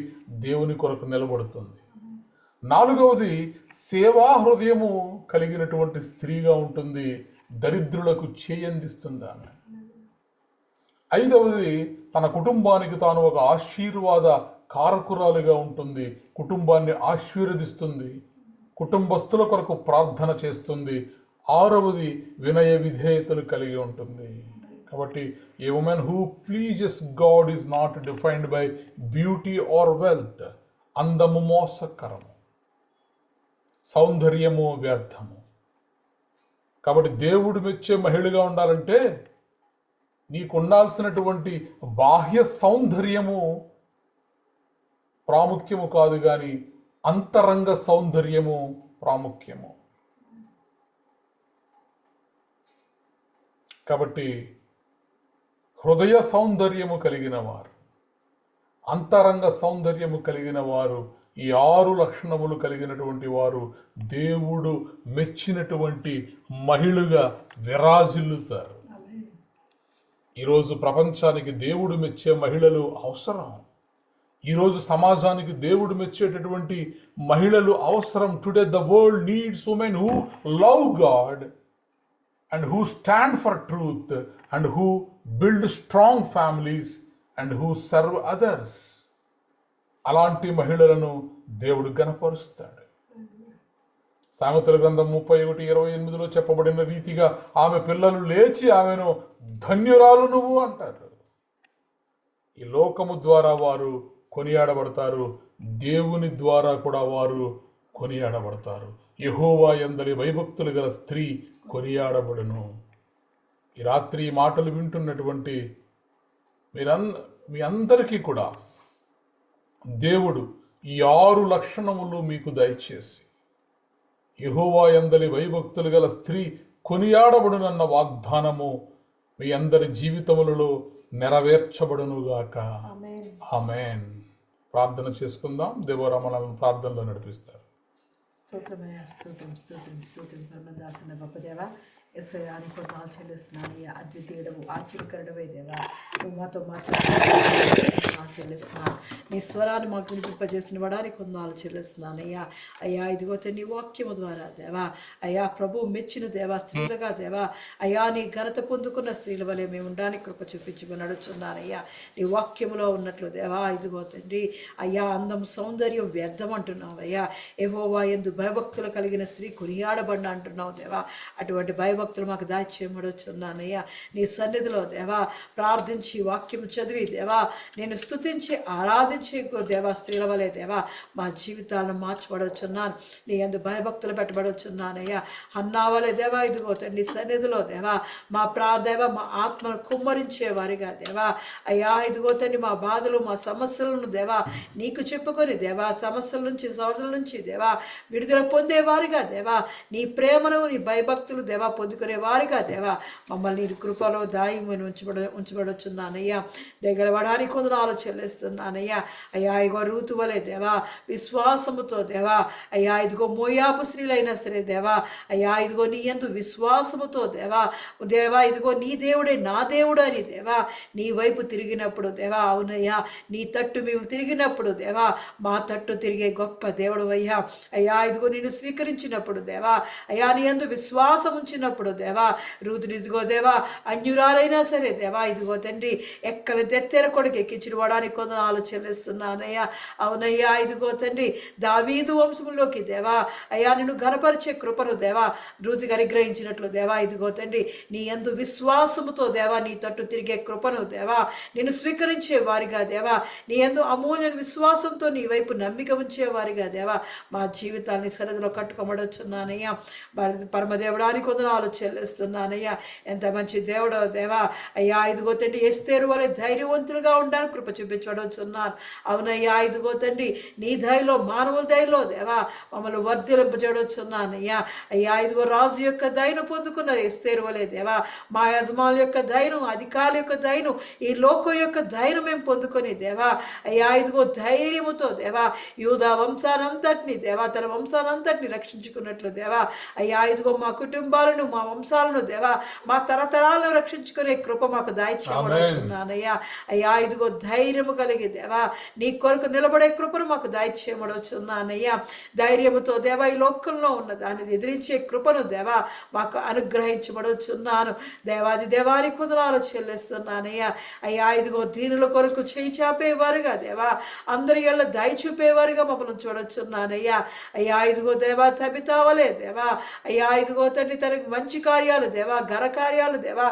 దేవుని కొరకు నిలబడుతుంది. నాలుగవది సేవా హృదయము కలిగినటువంటి స్త్రీగా ఉంటుంది, దరిద్రులకు చేయందిస్తుంది ఆమె. ఐదవది తన కుటుంబానికి తాను ఒక ఆశీర్వాద కారకురాలుగా ఉంటుంది, కుటుంబాన్ని ఆశీర్వదిస్తుంది, కుటుంబస్తుల కొరకు ప్రార్థన చేస్తుంది. ఆరవది వినయ విధేయతలు కలిగి ఉంటుంది. కాబట్టి a woman who pleases God is not defined by beauty or wealth. అందము మోసకరము, సౌందర్యము వ్యర్థము. కాబట్టి దేవుడు మెచ్చే మహిళగా ఉండాలంటే నీకు ఉండాల్సినటువంటి బాహ్య సౌందర్యము ప్రాముఖ్యము కాదు, కానీ అంతరంగ సౌందర్యము ప్రాముఖ్యము. కాబట్టి హృదయ సౌందర్యము కలిగిన వారు, అంతరంగ సౌందర్యము కలిగిన వారు, ఈ 6 లక్షణములు కలిగినటువంటి వారు దేవుడు మెచ్చినటువంటి మహిళగా విరాజిల్లుతారు. ఈరోజు ప్రపంచానికి దేవుడు మెచ్చే మహిళలు అవసరం. ఈరోజు సమాజానికి దేవుడు మెచ్చేటటువంటి మహిళలు అవసరం. Today the world needs women who love God and who stand for truth and who build strong families and who serve others. అలాంటి మహిళలను దేవుడు గణపరుస్తాడు. సామెతల గ్రంథం 31:28 చెప్పబడిన రీతిగా ఆమె పిల్లలు లేచి ఆమెను ధన్యురాలు నువ్వు అంటారు. ఈ లోకము ద్వారా వారు కొనియాడబడతారు, దేవుని ద్వారా కూడా వారు కొనియాడబడతారు. యెహోవా యందలి భయభక్తులు గల స్త్రీ కొనియాడబడును. ఈ రాత్రి ఈ మాటలు వింటున్నటువంటి మీ అందరికీ కూడా దేవుడు ఈ 6 లక్షణములు మీకు దయచేసి యెహోవా యందలి భయభక్తులు గల స్త్రీ కొనియాడబడునన్న వాగ్దానము మీ అందరి జీవితములలో నెరవేర్చబడునుగాక. ఆమేన్. ప్రార్థన చేసుకుందాం. దేవరా మనల్ని ప్రార్థనలో నడిపిస్తారు. స్తోత్రమయ్యా, స్తోత్రం స్తోత్రం స్తోత్రం పరమదాసన గొప్ప దేవా, ఎస్ఐని కొన్నాళ్ళు చెల్లిస్తున్నాను. అద్వితీయుడవు, ఆశ్చర్యకరుడవే దేవా, నువ్వు మాతో చెల్లిస్తున్నాను. నీ స్వరాన్ని మాకు వినిపింపజేసిన వాడానికి కొన్నాళ్ళు చెల్లిస్తున్నాను అయ్యా. అయ్యా ఇదిగో నీ వాక్యము ద్వారా దేవా, అయ్యా ప్రభు మెచ్చిన దేవా స్త్రీలుగా దేవా, అయ్యా నీ ఘనత పొందుకున్న స్త్రీల వలె మేము ఉండడానికి కృప చూపించుకుని నడుచున్నానయ్యా. నీ వాక్యములో ఉన్నట్లు దేవా ఇదిగో తండ్రి అయ్యా, అందం సౌందర్యం వ్యర్థం అంటున్నావు అయ్యా. యెహోవా యందు భయభక్తులు కలిగిన స్త్రీ కొనియాడబడిన అంటున్నావు దేవా. అటువంటి భయభక్తులు మాకు దాచేయమడుచున్నానయ్యా. నీ సన్నిధిలో దేవా ప్రార్థించి వాక్యం చదివి దేవా నేను స్తుతించి ఆరాధించి దేవా స్త్రీల వలె దేవా మా జీవితాలను మార్చబడుచున్నాను. నీ యందు భయభక్తులు పెట్టబడుచున్నానయ్యా. హన్నా వలె దేవా ఇదిగో తండ్రి సన్నిధిలో దేవా మా దేవా మా ఆత్మను కుమ్మరించే వారిగా దేవా అయ్యా ఇదిగో తండ్రి మా బాధలు మా సమస్యలను దేవా నీకు చెప్పుకొని దేవా సమస్యల నుంచి సమస్యల నుంచి దేవా విడుదల పొందేవారిగా దేవా నీ ప్రేమను నీ భయభక్తులు దేవా పొందుకునే వారిగా దేవా మమ్మల్ని నీ కృపలో దాయమని ఉంచబడుచున్నానయ్యా. దగ్గరపడానికి కొందనాలు చెల్లిస్తున్నానయ్యా. అయ్యా ఇగో రూతు వలె దేవా విశ్వాసముతో దేవా అయ్యా ఇదిగో మోయాబు స్త్రీలైనా సరే దేవా అయ్యా ఇదిగో నీ యందు విశ్వాసముతో దేవా దేవా ఇదిగో నీ దేవుడే నా దేవుడు అని దేవా నీ వైపు తిరిగినప్పుడు దేవా అవునయ్యా నీ తట్టు మేము తిరిగినప్పుడు దేవా మా తట్టు తిరిగే గొప్ప దేవుడు అయ్యా. అయ్యా ఇదిగో నేను స్వీకరించినప్పుడు దేవా అయ్యా నీ యందు విశ్వాసం ఉంచినప్పుడు దేవా రూతుని ఇదిగో దేవా అన్యురాలైనా సరే దేవా ఇదిగో తండ్రి ఎక్కని తెత్తెర కొడుకు ఎక్కించుకోవడానికి కొందనాలు చెల్లిస్తున్నానయ్యా. అవునయ్యా ఇదిగో తండ్రి దావీదు వంశంలోకి దేవా అయ్యా నిన్ను ఘనపరిచే కృపను దేవా రూతుకి అనుగ్రహించినట్లు దేవా ఇదిగో తండ్రి నీ యందు విశ్వాసముతో దేవా నీ తట్టు తిరిగే కృపను దేవా నేను స్వీకరించే వారిగా దేవా నీ యందు అమూల్య విశ్వాసంతో నీ వైపు నమ్మిక ఉంచేవారిగా దేవా మా జీవితాన్ని సరిదిలో కట్టుకోమడుచున్నానయ్యా. పరమదేవుడానికి కొందనాలు చెల్లిస్తున్నానయ్యా. ఎంత మంచి దేవుడో దేవా అయ్యా ఇదిగో తండ్రి ఎస్తేరు వలె ధైర్యవంతులుగా ఉండడానికి కృప చూపించబడుచున్నాను. అవునయ్యా ఇదిగో తండ్రి నీ దయలో మానవుల దయలో దేవా మమ్మల్ని వర్ధిలింపజేయొచ్చున్నానయ్యా. అయ్యా ఇదిగో రాజు యొక్క దయను పొందుకున్న ఎస్తేరు వలె దేవా మా యజమానుల యొక్క దయను అధికారుల యొక్క దయను ఈ లోకం యొక్క దయను మేము పొందుకొని దేవా అయ్యా ఇదిగో ధైర్యముతో దేవా యూదా వంశానంతటిని దేవా తన వంశానంతటిని రక్షించుకున్నట్లు దేవా అయ్యా ఇదిగో మా కుటుంబాలను మా వంశాలను దేవా మా తరతరాలను రక్షించుకునే కృప మాకు దాయిచేయమడుచున్నానయ్యా. అయ్యా ఇదిగో ధైర్యము కలిగి దేవా నీ కొరకు నిలబడే కృపను మాకు దాయిచేయమడుచున్నానయ్యా. ధైర్యముతో దేవా ఈ లోకంలో ఉన్న దాన్ని ఎదిరించే కృపను దేవా మాకు అనుగ్రహించబడుచున్నాను. దేవాది దేవాని కొందనాలు చెల్లిస్తున్నానయ్యా. అయ్యా ఇదిగో దీనుల కొరకు చేయి చాపేవారుగా దేవా అందరి ఎళ్ళ దయ చూపేవారుగా మమ్మల్ని చూడొచ్చున్నానయ్యా. అయ్యా ఇదిగో దేవా తబితావలే దేవా అయ్యా ఇదిగో తండ్రి తనకి మంచి కార్యాలు దేవా ఘన కార్యాలు దేవా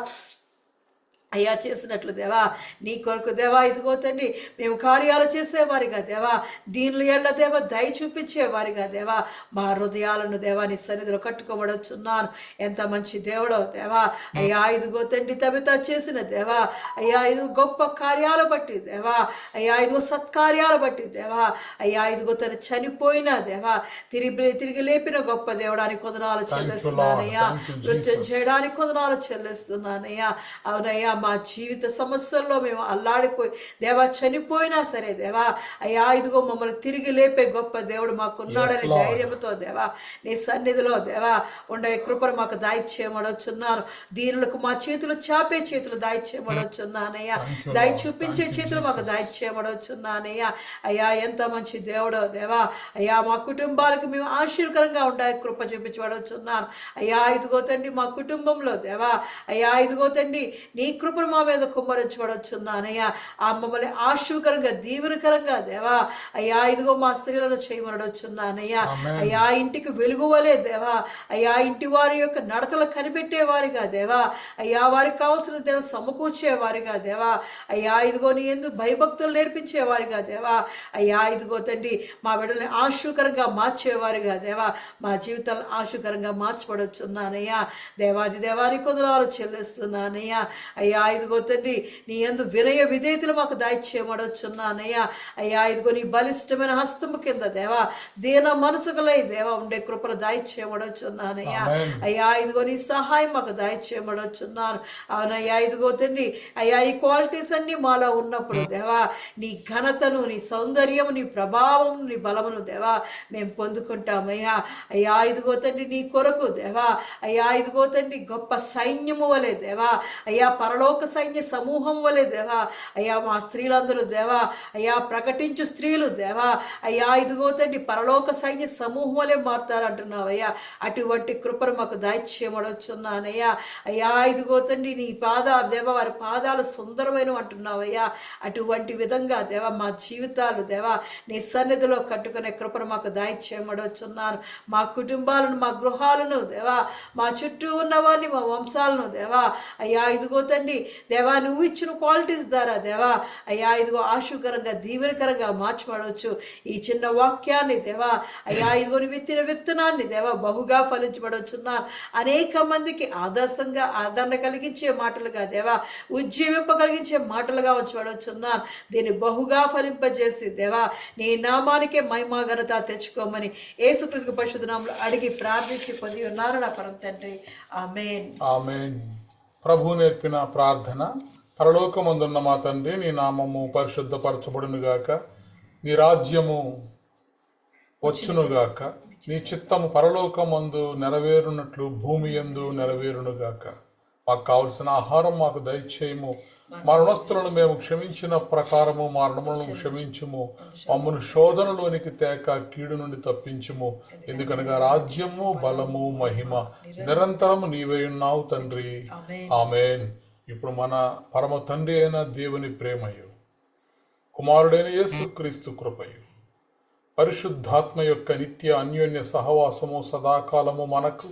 అయ్యా చేసినట్లు దేవా నీ కొరకు దేవా ఇదిగో తండ్రి మేము కార్యాలు చేసేవారిగా దేవా దీనిలో ఎళ్ళ దేవా దయ చూపించేవారిగా దేవా మా హృదయాలను దేవా నీ సన్నిధిలో కట్టుకోబడుచున్నాను. ఎంత మంచి దేవుడో దేవా అయ్యా ఇదిగో తండ్రి తబిత చేసిన దేవా అయ్యా ఇదిగో గొప్ప కార్యాలు బట్టి దేవా అయ్యా ఇదిగో సత్కార్యాలు బట్టి దేవా అయ్యా ఇదిగో తను చనిపోయిన దేవా తిరిగి లేపిన గొప్ప దేవుడానికి కొందనాలు చెల్లిస్తున్నానయ్యా. నృత్యం చేయడానికి కొందనాలు చెల్లిస్తున్నానయ్యా. అవునయ్యా మా జీవిత సమస్యల్లో మేము అల్లాడిపోయి దేవా చనిపోయినా సరే దేవా అయ్యా ఇదిగో మమ్మల్ని తిరిగి లేపే గొప్ప దేవుడు మాకున్నాడని ధైర్యంతో దేవా నీ సన్నిధిలో దేవా ఉండే కృపను మాకు దాయిచ్చేయమడొచ్చున్నాను. దీనులకు మా చేతులు చాపే చేతులు దాయిచ్చేయమడొచ్చున్నానయ్యా. దాయి చూపించే చేతులు మాకు దాయిచ్చేయమడొచ్చున్నానయ్యా. అయ్యా ఎంత మంచి దేవుడో దేవా. అయ్యా మా కుటుంబాలకు మేము ఆశీర్కరంగా ఉండే కృప చూపించబడొచ్చున్నాను. అయ్యా ఇదిగో తండ్రి మా కుటుంబంలో దేవా అయ్యా ఇదిగో తండ్రి నీ కృపను మా మీద కుమ్మరించబడొచ్చున్నానయ్యా. ఆ మమ్మల్ని ఆశీర్కరంగా దీవెనకరంగా దేవా అయ్యా ఇదిగో మా స్త్రీలను చేయమనడొచ్చున్నానయ్యా. అయ్యా ఇంటికి వెలుగువలే దేవా అయ్యా ఇంటి వారి యొక్క నడతలు కనిపెట్టేవారిగా దేవా అయ్యా వారికి కావాల్సిన దేవ సమకూర్చేవారిగా దేవా అయ్యా ఇదిగో నీ ఎందుకు భయభక్తులు నేర్పించేవారిగా దేవా అయ్యా ఇదిగో తండ్రి మా బిడ్డల్ని ఆశీర్కరంగా మార్చేవారిగా దేవా మా జీవితాలను ఆశీర్కరంగా మార్చబడొచ్చున్నానయ్యా. దేవాది దేవాని కొందనాలు చెల్లిస్తున్నానయ్యా. అయ్యా ఇదిగో తండ్రి నీ యందు వినయ విధేయతలు మాకు దాయిచ్చేయమడొచ్చున్నానయ్యా. అయ్యా ఇదిగో నీ బలిష్టమైన హస్తము కింద దేవా దీన మనసుకులై దేవా ఉండే కృపను దాయిచ్చేయమడొచ్చున్నానయ్యా. అయ్యా ఇదిగో నీ సహాయం మాకు దాయిచ్చేయమడొచ్చున్నాను. అవునయ్యా ఇదిగో తండ్రి అయ్యా ఈ క్వాలిటీస్ అన్ని మాలో ఉన్నప్పుడు దేవా నీ ఘనతను నీ సౌందర్యము నీ ప్రభావం నీ బలమును దేవా మేము పొందుకుంటామయ్యా. అయ్యా ఇదిగో తండ్రి నీ కొరకు దేవా అయ్యా ఇదిగో తండ్రి గొప్ప సైన్యము వలె దేవా అయ్యా పరలోక సైన్య సమూహం వలె దేవా అయ్యా మా స్త్రీలందరూ దేవా అయ్యా ప్రకటించు స్త్రీలు దేవా అయ్యా ఇదిగో తండ్రి పరలోక సైన్య సమూహం వలె మారుతారంటున్నావయ్యా. అటువంటి కృపను మాకు దాయిచ్చేయమడొచ్చున్నానయ్యా. అయ్యా ఇదిగో తండ్రి నీ దేవా వారి పాదాలు సుందరమైన అంటున్నావయ్యా. అటువంటి విధంగా దేవా మా జీవితాలు దేవా నీ సన్నిధిలో కట్టుకునే కృపను మాకు దాయిచ్చేయమడొచ్చున్నాను. మా కుటుంబాలను మా గృహాలను దేవా మా చుట్టూ ఉన్న వారిని మా వంశాలను దేవా అయ్యా ఇదిగో తండ్రి దేవా నువ్వు ఇచ్చిన క్వాలిటీస్ ద్వారా దేవా అయ్యా ఇదిగో ఆశీర్కరంగా దీవెనకరంగా మార్చబడవచ్చు. ఈ చిన్న వాక్యాన్ని దేవా అయ్యా ఇదిగో విత్తిన విత్తనాన్ని దేవా బహుగా ఫలించబడొచ్చున్నాను. అనేక మందికి ఆదర్శంగా ఆదరణ కలిగించే మాటలుగా దేవా ఉజ్జీవింపగలిగించే మాటలుగా ఉంచబడొచ్చున్నాను. దీన్ని బహుగా ఫలింపజేసి దేవా నీ నామానికే మహిమ ఘనత తెచ్చుకోమని యేసుక్రీస్తు పరిశుద్ధ నామములో అడిగి ప్రార్థించి పొంది ఉన్నారు నా పరమ తండ్రి. ఆమేన్. ఆమేన్. ప్రభు నేర్పిన ప్రార్థన. పరలోకమందున్న మా తండ్రి నీ నామము పరిశుద్ధపరచబడునుగాక, నీ రాజ్యము వచ్చునుగాక, నీ చిత్తము పరలోకమందు నెరవేరునట్లు భూమి యందు నెరవేరునుగాక. మాకు కావలసిన ఆహారం మాకు దయచేయము. మా రుణస్థులను మేము క్షమించిన ప్రకారము మా రుణములను క్షమించుము. మమ్మను శోధనలోనికి తేక కీడు నుండి తప్పించుము. ఎందుకనగా రాజ్యము బలము మహిమ నిరంతరము నీవే ఉన్నావు తండ్రి. ఆమేన్. ఇప్పుడు మన పరమ తండ్రి అయిన దేవుని ప్రేమయు కుమారుడైన యేసుక్రీస్తు కృపయు పరిశుద్ధాత్మ యొక్క నిత్య అన్యోన్య సహవాసము సదాకాలము మనకు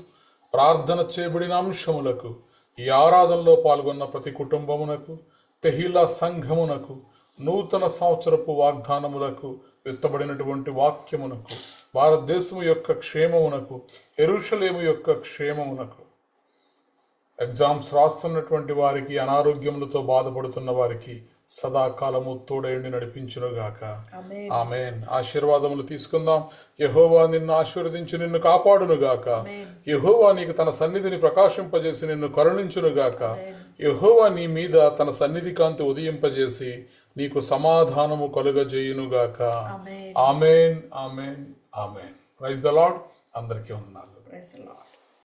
ప్రార్థన చేయబడిన అంశములకు ఈ ఆరాధనలో పాల్గొన్న ప్రతి కుటుంబమునకు తెహిలా సంఘమునకు నూతన సంవత్సరపు వాగ్దానములకు విత్తబడినటువంటి వాక్యమునకు భారతదేశము యొక్క క్షేమమునకు యెరూషలేము యొక్క క్షేమమునకు ఎగ్జామ్స్ రాస్తున్నటువంటి వారికి అనారోగ్యములతో బాధపడుతున్న వారికి సదాకాలము తోడేండి నడిపించునుగాక. ఆమేన్. ఆశీర్వాదములు తీసుకుందాం. యెహోవా నిన్ను ఆశీర్వదించి నిన్ను కాపాడునుగాక. యెహోవా నీకు తన సన్నిధిని ప్రకాశింపజేసి నిన్ను కరుణించునుగాక. యెహోవా నీ మీద తన సన్నిధి కాంతి ఉదయింపజేసి నీకు సమాధానము కలుగజేయునుగాక. Amen. Amen. Amen. Praise the lord. అందరికీ వందనాలు. Praise the lord.